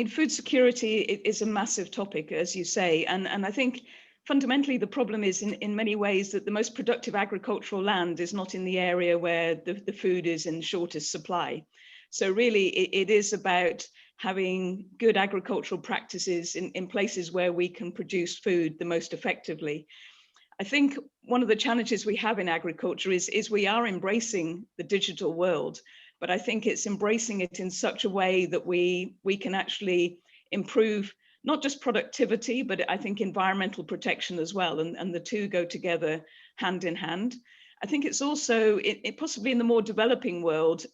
food security is a massive topic, as you say, and I think fundamentally the problem is in many ways that the most productive agricultural land is not in the area where the food is in shortest supply. So really it is about having good agricultural practices in places where we can produce food the most effectively. I think one of the challenges we have in agriculture is we are embracing the digital world, but I think it's embracing it in such a way that we can actually improve not just productivity, but I think environmental protection as well. And the two go together hand in hand. I think it's also possibly in the more developing world,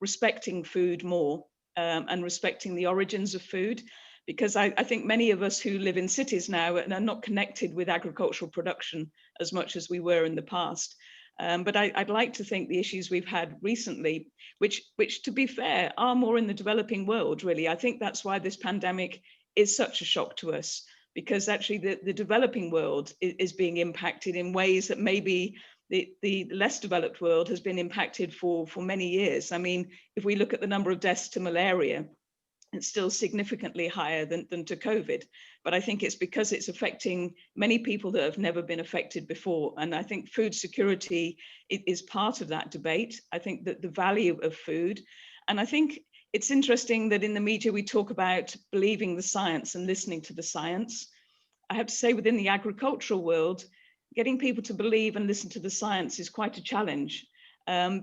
respecting food more and respecting the origins of food, because I think many of us who live in cities now are not connected with agricultural production as much as we were in the past. But I'd like to think the issues we've had recently, which to be fair, are more in the developing world, really. I think that's why this pandemic is such a shock to us, because actually the developing world is being impacted in ways that maybe the less developed world has been impacted for many years. I mean, if we look at the number of deaths to malaria, it's still significantly higher than to COVID. But I think it's because it's affecting many people that have never been affected before. And I think food security is part of that debate. I think that the value of food, and I think it's interesting that in the media we talk about believing the science and listening to the science. I have to say, within the agricultural world, getting people to believe and listen to the science is quite a challenge,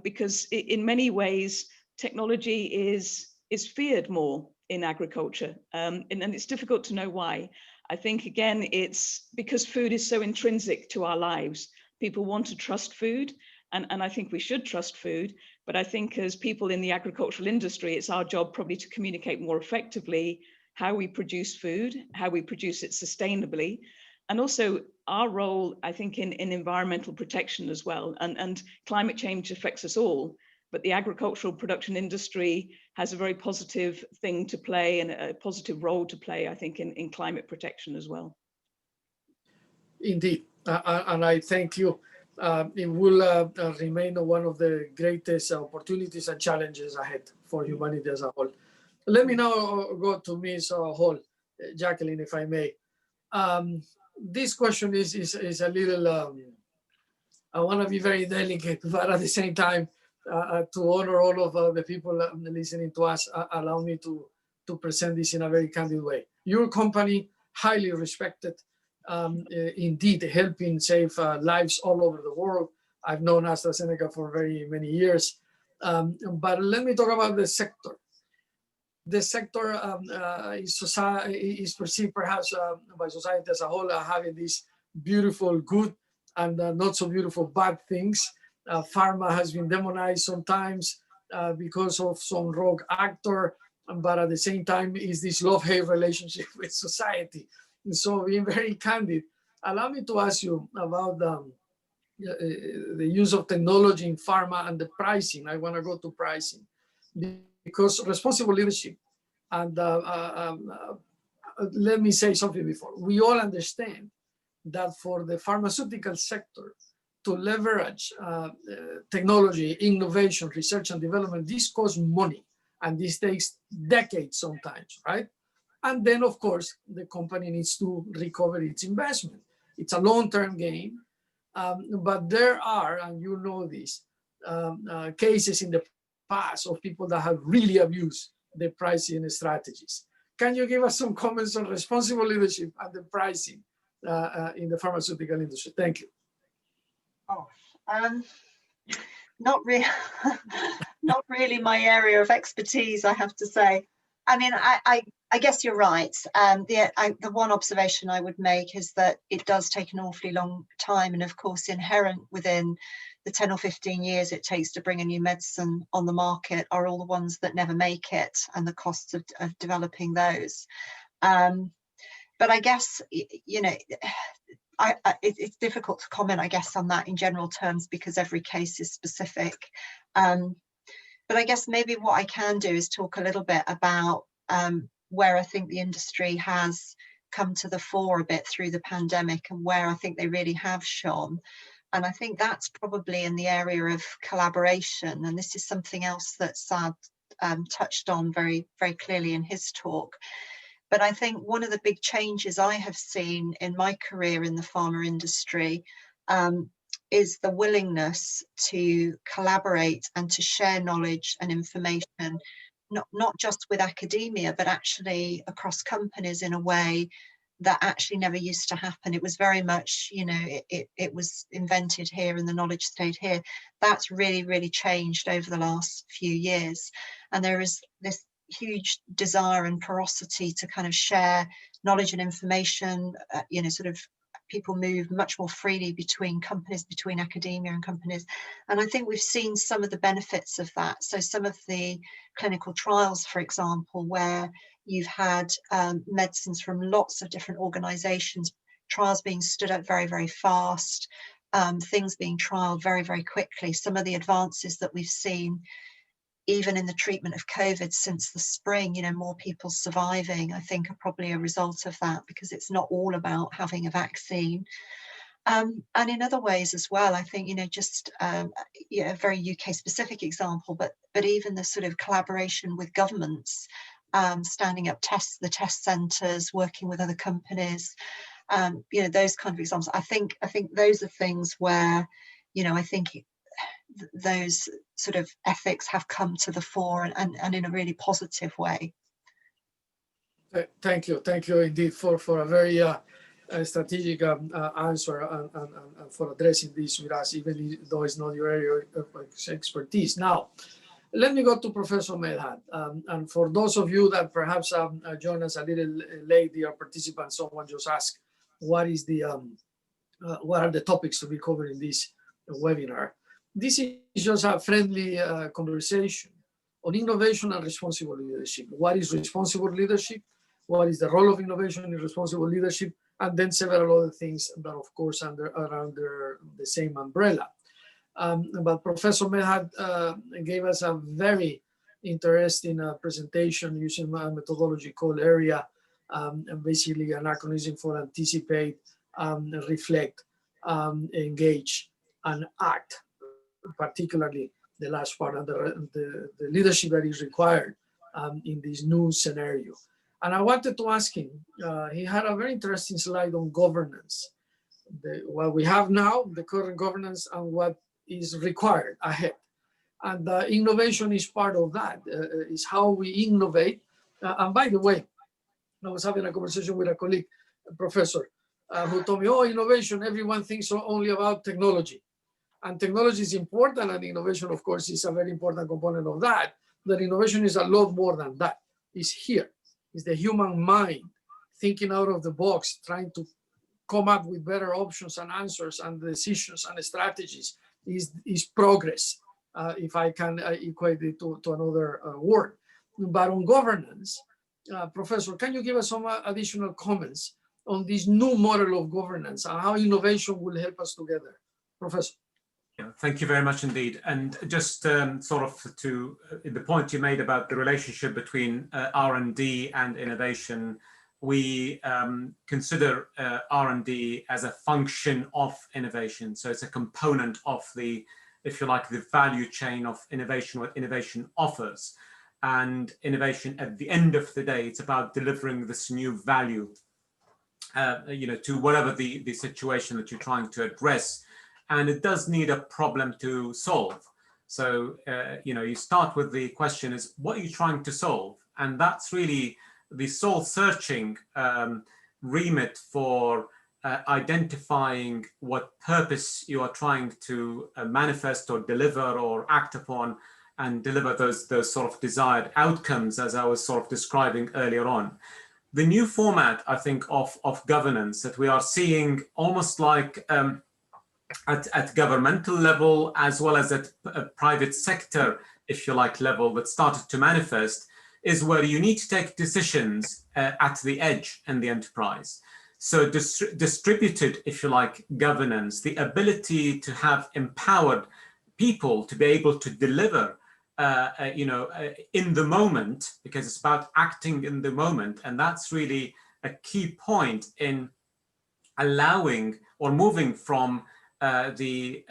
because in many ways, technology is feared more in agriculture, and it's difficult to know why. I think, again, it's because food is so intrinsic to our lives. People want to trust food, and I think we should trust food, but I think as people in the agricultural industry, it's our job probably to communicate more effectively how we produce food, how we produce it sustainably, and also our role, I think, in environmental protection as well. And climate change affects us all, but the agricultural production industry has a very positive thing to play and a positive role to play, I think, in climate protection as well. Indeed, and I thank you. It will remain one of the greatest opportunities and challenges ahead for humanity as a whole. Let me now go to Ms. Hall, Jacqueline, if I may. This question is a little, I want to be very delicate, but at the same time, to honor all of the people listening to us, allow me to present this in a very candid way. Your company, highly respected, indeed helping save lives all over the world. I've known AstraZeneca for very many years, but let me talk about the sector. The sector is perceived perhaps by society as a whole having these beautiful good and not so beautiful bad things. Pharma has been demonized sometimes because of some rogue actor, but at the same time is this love-hate relationship with society. And so being very candid, allow me to ask you about the use of technology in pharma and the pricing. I want to go to pricing because responsible leadership, and let me say something before. We all understand that for the pharmaceutical sector to leverage technology, innovation, research and development, this costs money, and this takes decades sometimes, right? And then, of course, the company needs to recover its investment. It's a long-term game, but there are, and you know this, cases in the past of people that have really abused the pricing strategies. Can you give us some comments on responsible leadership and the pricing in the pharmaceutical industry? Thank you. Oh, not really my area of expertise, I have to say. I mean, I guess you're right. The one observation I would make is that it does take an awfully long time, and of course, inherent within the 10 or 15 years it takes to bring a new medicine on the market are all the ones that never make it, and the costs of developing those. But I guess, you know, it's difficult to comment, I guess, on that in general terms because every case is specific. But I guess maybe what I can do is talk a little bit about where I think the industry has come to the fore a bit through the pandemic and where I think they really have shone. And I think that's probably in the area of collaboration. And this is something else that Saad touched on very, very clearly in his talk. But I think one of the big changes I have seen in my career in the pharma industry is the willingness to collaborate and to share knowledge and information, not just with academia, but actually across companies in a way that actually never used to happen. It was very much, you know, it was invented here and the knowledge stayed here. That's really, really changed over the last few years. And there is this huge desire and porosity to kind of share knowledge and information, you know, sort of people move much more freely between companies, between academia and companies. And I think we've seen some of the benefits of that. So some of the clinical trials, for example, where you've had medicines from lots of different organizations, trials being stood up very, very fast, things being trialed very, very quickly. Some of the advances that we've seen, even in the treatment of COVID since the spring, you know, more people surviving, I think, are probably a result of that, because it's not all about having a vaccine. And in other ways as well, I think, you know, just yeah, a very UK specific example, but even the sort of collaboration with governments, standing up the test centres, working with other companies, you know, those kind of examples. I think those are things where, you know, I think those sort of ethics have come to the fore, and in a really positive way. Thank you indeed for a very strategic answer and for addressing this with us, even though it's not your area of expertise. Now, let me go to Professor Medhat. And for those of you that perhaps joined us a little late, dear participants, someone just asked, what are the topics to be covered in this webinar? This is just a friendly conversation on innovation and responsible leadership. What is responsible leadership? What is the role of innovation in responsible leadership? And then several other things that, of course, are under the same umbrella. But Professor Medhat gave us a very interesting presentation using a methodology called AREA, and basically an acronym for anticipate, reflect, engage, and act, particularly the last part and the leadership that is required in this new scenario. And I wanted to ask him, he had a very interesting slide on governance, what we have now, the current governance, and what is required ahead. And innovation is part of that, is how we innovate. And by the way, I was having a conversation with a colleague, a professor, who told me, oh, innovation, everyone thinks only about technology. And technology is important, and innovation, of course, is a very important component of that. But innovation is a lot more than that. It's here. It's the human mind thinking out of the box, trying to come up with better options and answers and decisions and strategies. Is progress, if I can equate it to another word. But on governance, Professor, can you give us some additional comments on this new model of governance and how innovation will help us together? Professor. Yeah, thank you very much indeed. And just sort of to the point you made about the relationship between R&D and innovation, we consider R&D as a function of innovation. So it's a component of the, if you like, the value chain of innovation, what innovation offers. And innovation, at the end of the day, it's about delivering this new value, you know, to whatever the situation that you're trying to address. And it does need a problem to solve. So, you know, you start with the question is, what are you trying to solve? And that's really the soul searching remit for identifying what purpose you are trying to manifest or deliver or act upon, and deliver those sort of desired outcomes, as I was sort of describing earlier on. The new format, I think, of governance that we are seeing almost like at governmental level, as well as at a private sector, if you like, level that started to manifest, is where you need to take decisions at the edge in the enterprise. So distributed, if you like, governance, the ability to have empowered people to be able to deliver, you know, in the moment, because it's about acting in the moment. And that's really a key point in allowing or moving from the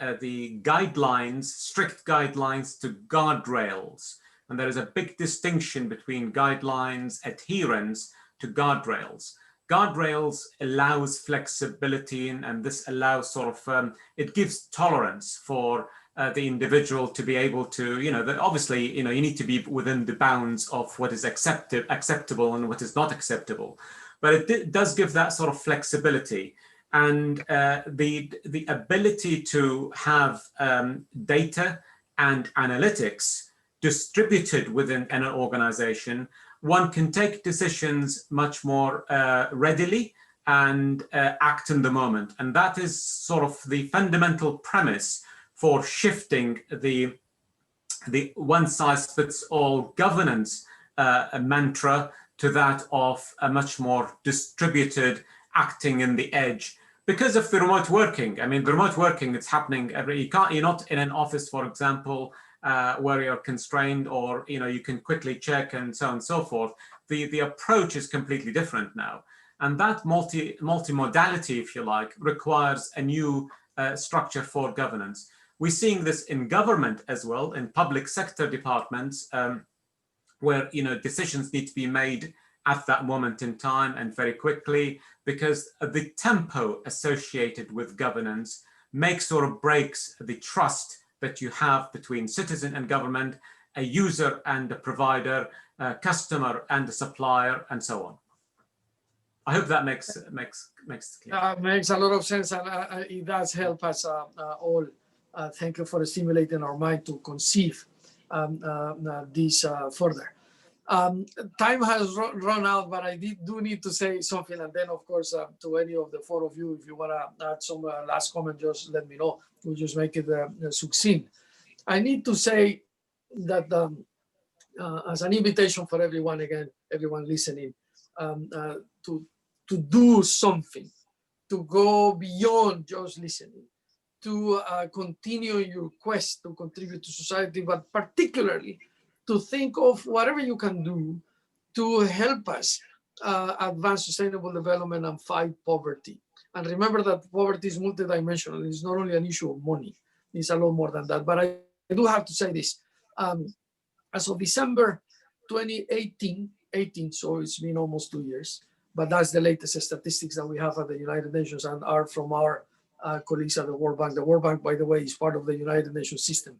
guidelines, strict guidelines, to guardrails. And there is a big distinction between guidelines, adherence to guardrails. Guardrails allows flexibility, and this allows sort of, it gives tolerance for the individual to be able to, you know, that obviously, you know, you need to be within the bounds of what is acceptable and what is not acceptable. But it does give that sort of flexibility. And the ability to have data and analytics distributed within an organization, one can take decisions much more readily and act in the moment. And that is sort of the fundamental premise for shifting the one-size-fits-all governance mantra to that of a much more distributed acting in the edge. Because of the remote working, I mean, the remote working, it's happening you're not in an office, for example, where you're constrained, or you can quickly check and so on and so forth. The approach is completely different now. And that multimodality, if you like, requires a new structure for governance. We're seeing this in government as well, in public sector departments, where decisions need to be made at that moment in time and very quickly, because the tempo associated with governance makes or breaks the trust that you have between citizen and government, a user and a provider, a customer and a supplier, and so on. I hope that makes clear. Makes a lot of sense, and it does help us all. Thank you for stimulating our mind to conceive this further. Time has run out, but I do need to say something, and then of course to any of the four of you, if you want to add some last comment, just let me know. We'll just make it succinct. I need to say that as an invitation for everyone, again, everyone listening, to do something, to go beyond just listening, to continue your quest to contribute to society, but particularly to think of whatever you can do to help us advance sustainable development and fight poverty. And remember that poverty is multidimensional. It's not only an issue of money. It's a lot more than that. But I do have to say this. As of December 2018, so it's been almost 2 years, but that's the latest statistics that we have at the United Nations and are from our colleagues at the World Bank. The World Bank, by the way, is part of the United Nations system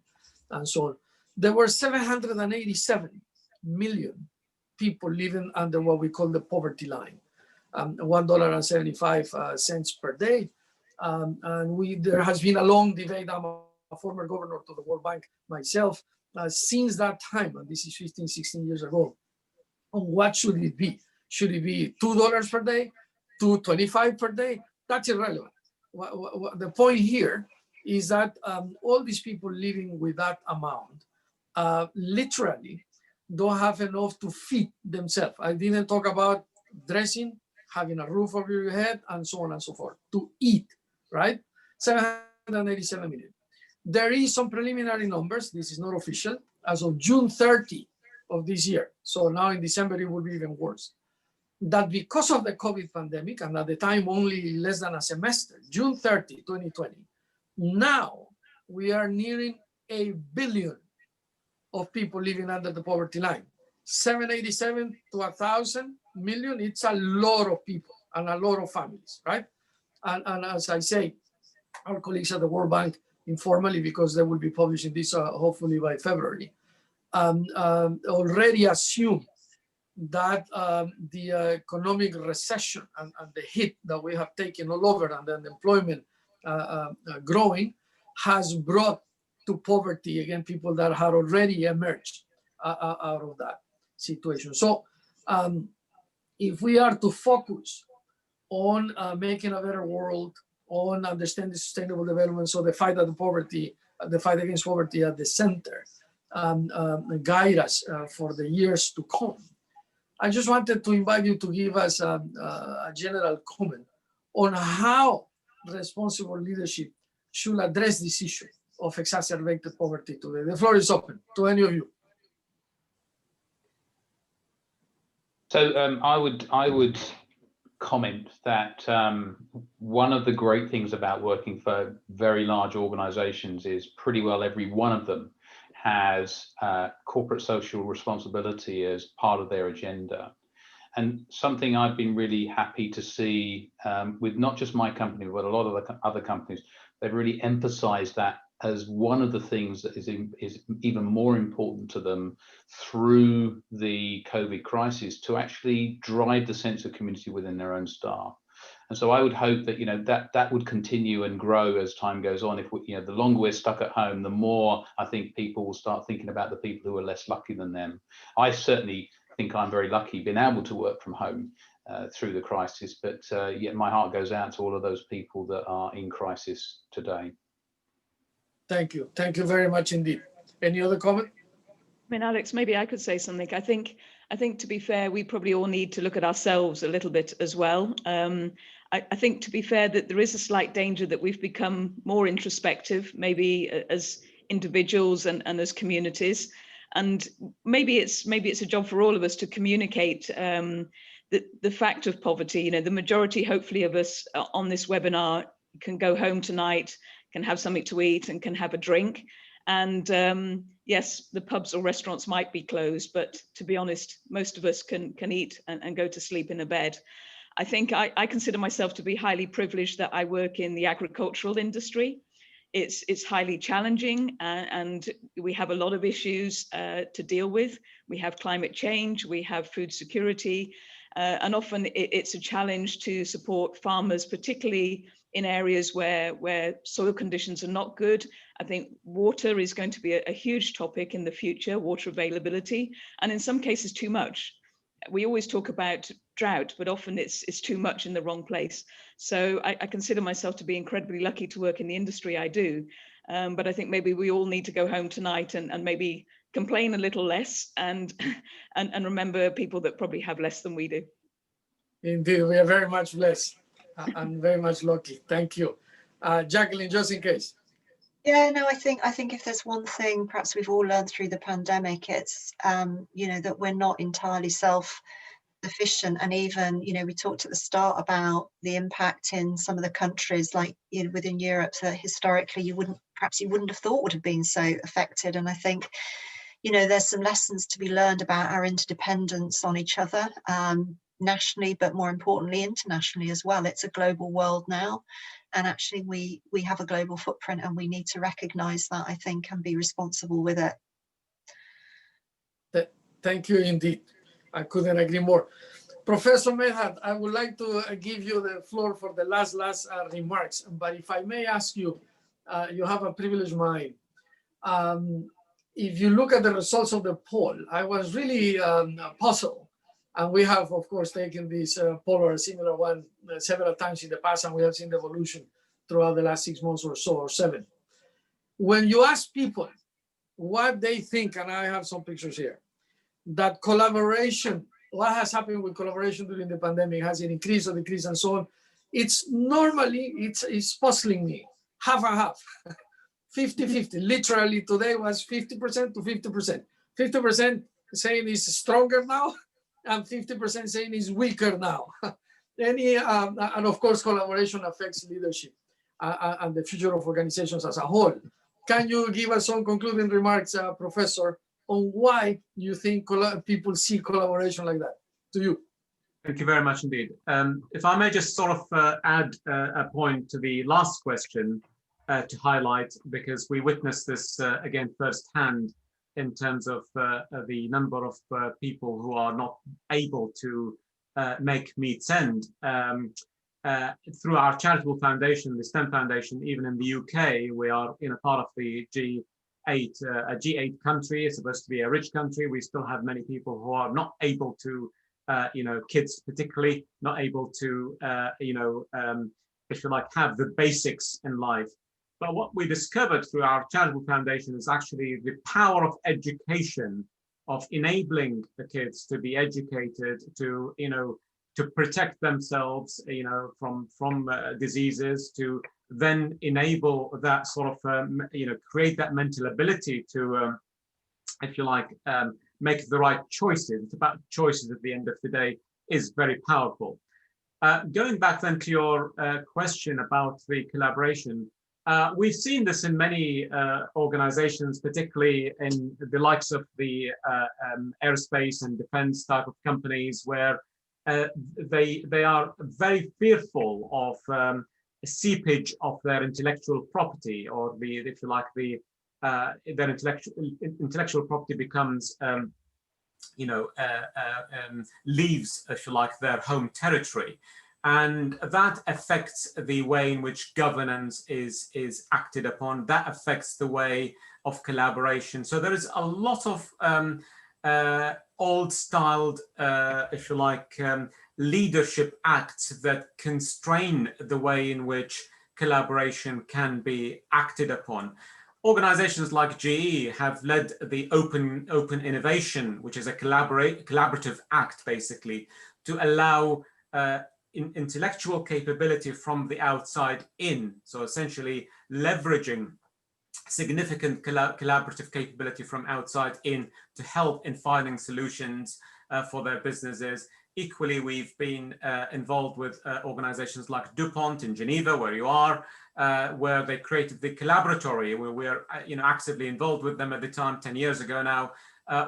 and so on. There were 787 million people living under what we call the poverty line, $1.75 per day. And there has been a long debate. I'm a former governor to the World Bank myself. Since that time, and this is 15, 16 years ago, on what should it be? Should it be $2 per day, $2.25 per day? That's irrelevant. The point here is that all these people living with that amount literally don't have enough to feed themselves. I didn't talk about dressing, having a roof over your head, and so on and so forth, to eat, right? 787 million. There is some preliminary numbers, this is not official, as of June 30 of this year. So now in December, it will be even worse. That because of the COVID pandemic, and at the time only less than a semester, June 30, 2020, now we are nearing 1 billion of people living under the poverty line. 787 to 1,000 million, it's a lot of people and a lot of families, right? And as I say, our colleagues at the World Bank, informally, because they will be publishing this hopefully by February, already assume that the economic recession and the hit that we have taken all over, and then the employment growing, has brought to poverty, again, people that had already emerged out of that situation. So if we are to focus on making a better world, on understanding sustainable development, so the fight against poverty at the center, guide us for the years to come. I just wanted to invite you to give us a general comment on how responsible leadership should address this issue of exacerbated poverty today. The floor is open to any of you. So I would comment that one of the great things about working for very large organizations is pretty well every one of them has corporate social responsibility as part of their agenda. And something I've been really happy to see with not just my company, but a lot of the other companies, they've really emphasized that as one of the things that is even more important to them through the COVID crisis, to actually drive the sense of community within their own staff. And so I would hope that that would continue and grow as time goes on. If the longer we're stuck at home, the more I think people will start thinking about the people who are less lucky than them. I certainly think I'm very lucky being able to work from home. through the crisis. But yet my heart goes out to all of those people that are in crisis today. Thank you. Thank you very much indeed. Any other comment? I mean, Alex, maybe I could say something. I think to be fair, we probably all need to look at ourselves a little bit as well. I think, to be fair, that there is a slight danger that we've become more introspective, maybe as individuals and as communities. And maybe it's a job for all of us to communicate the fact of poverty. You know, the majority, hopefully, of us on this webinar can go home tonight, can have something to eat, and can have a drink. And yes, the pubs or restaurants might be closed, but to be honest, most of us can eat and go to sleep in a bed. I think I consider myself to be highly privileged that I work in the agricultural industry. It's highly challenging, and we have a lot of issues to deal with. We have climate change, we have food security, and often it's a challenge to support farmers, particularly in areas where soil conditions are not good. I think water is going to be a huge topic in the future, water availability, and in some cases too much. We always talk about drought, but often it's too much in the wrong place. So I consider myself to be incredibly lucky to work in the industry I do. But I think maybe we all need to go home tonight and maybe complain a little less and remember people that probably have less than we do. Indeed, we are very much blessed and very much lucky. Thank you. Jacqueline, just in case. Yeah, no, I think if there's one thing perhaps we've all learned through the pandemic, it's you know, that we're not entirely self-sufficient. And even, you know, we talked at the start about the impact in some of the countries, like, you know, within Europe, that historically you wouldn't have thought would have been so affected. And I think, you know, there's some lessons to be learned about our interdependence on each other, nationally, but more importantly internationally as well. It's a global world now, and actually we have a global footprint, and we need to recognize that, I think, and be responsible with it. Thank you indeed. I couldn't agree more. Professor Medhat, I would like to give you the floor for the last remarks, but if I may ask you, you have a privileged mind. If you look at the results of the poll, I was really puzzled. And we have, of course, taken this poll or a similar one several times in the past, and we have seen the evolution throughout the last 6 months or so, or 7. When you ask people what they think, and I have some pictures here, that collaboration, what has happened with collaboration during the pandemic, has it increased or decreased and so on, it's normally, it's puzzling me, half and half, 50-50. Literally today was 50% to 50%. 50% saying it's stronger now, and 50% saying it's weaker now. And of course, collaboration affects leadership and the future of organizations as a whole. Can you give us some concluding remarks, Professor, on why you think people see collaboration like that? To you. Thank you very much indeed. If I may just sort of add a point to the last question to highlight, because we witnessed this again firsthand in terms of the number of people who are not able to make meets end. Through our charitable foundation, the STEM Foundation, even in the UK, we are in a part of the G8, a G8 country. It's supposed to be a rich country. We still have many people who are not able to, you know, kids particularly, not able to, you know, if you like, have the basics in life. But what we discovered through our charitable foundation is actually the power of education, of enabling the kids to be educated, to, you know, to protect themselves, you know, from diseases, to then enable that sort of, you know, create that mental ability to, if you like, make the right choices. It's about choices at the end of the day is very powerful. Going back then to your question about the collaboration, we've seen this in many organizations, particularly in the likes of the aerospace and defense type of companies, where they are very fearful of seepage of their intellectual property, or the, if you like, the their intellectual property becomes, you know, leaves, if you like, their home territory. And that affects the way in which governance is acted upon. That affects the way of collaboration. So there is a lot of old-styled, if you like, leadership acts that constrain the way in which collaboration can be acted upon. Organizations like GE have led the open innovation, which is a collaborative act, basically, to allow intellectual capability from the outside in. So essentially leveraging significant collaborative capability from outside in to help in finding solutions for their businesses. Equally, we've been involved with organizations like DuPont in Geneva, where you are, where they created the collaboratory, where we're actively involved with them at the time, 10 years ago now,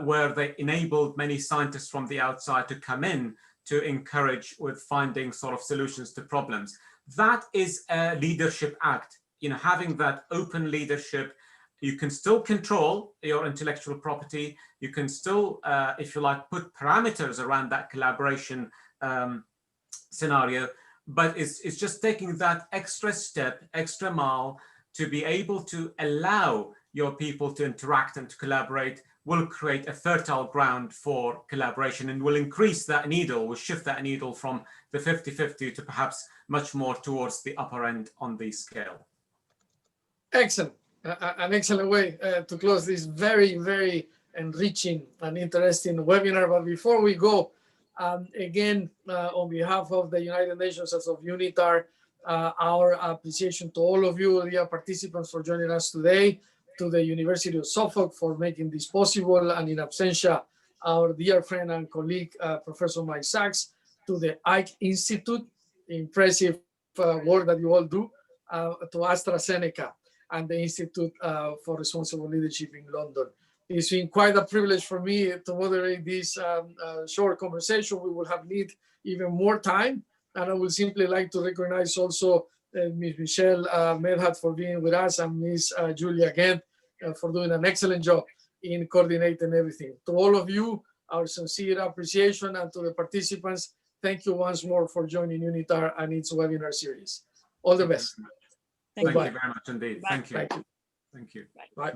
where they enabled many scientists from the outside to come in to encourage with finding sort of solutions to problems. That is a leadership act. Having that open leadership, you can still control your intellectual property. You can still, if you like, put parameters around that collaboration scenario, but it's just taking that extra step, extra mile to be able to allow your people to interact and to collaborate will create a fertile ground for collaboration and will increase that needle, will shift that needle from the 50-50 to perhaps much more towards the upper end on the scale. Excellent. An excellent way to close this very, very enriching and interesting webinar. But before we go, again, on behalf of the United Nations as of UNITAR, our appreciation to all of you, dear participants, for joining us today, to the University of Suffolk for making this possible, and in absentia, our dear friend and colleague, Professor Mike Sachs, to the Ike Institute, impressive work that you all do, to AstraZeneca and the Institute for Responsible Leadership in London. It's been quite a privilege for me to moderate this short conversation. We will have need even more time, and I would simply like to recognize also Ms. Michelle Medhat for being with us, and Ms. Julia Gent for doing an excellent job in coordinating everything. To all of you, our sincere appreciation, and to the participants, thank you once more for joining UNITAR and its webinar series. All the best. Thank you very much indeed. Bye. Thank you. Thank you. Thank you. Bye.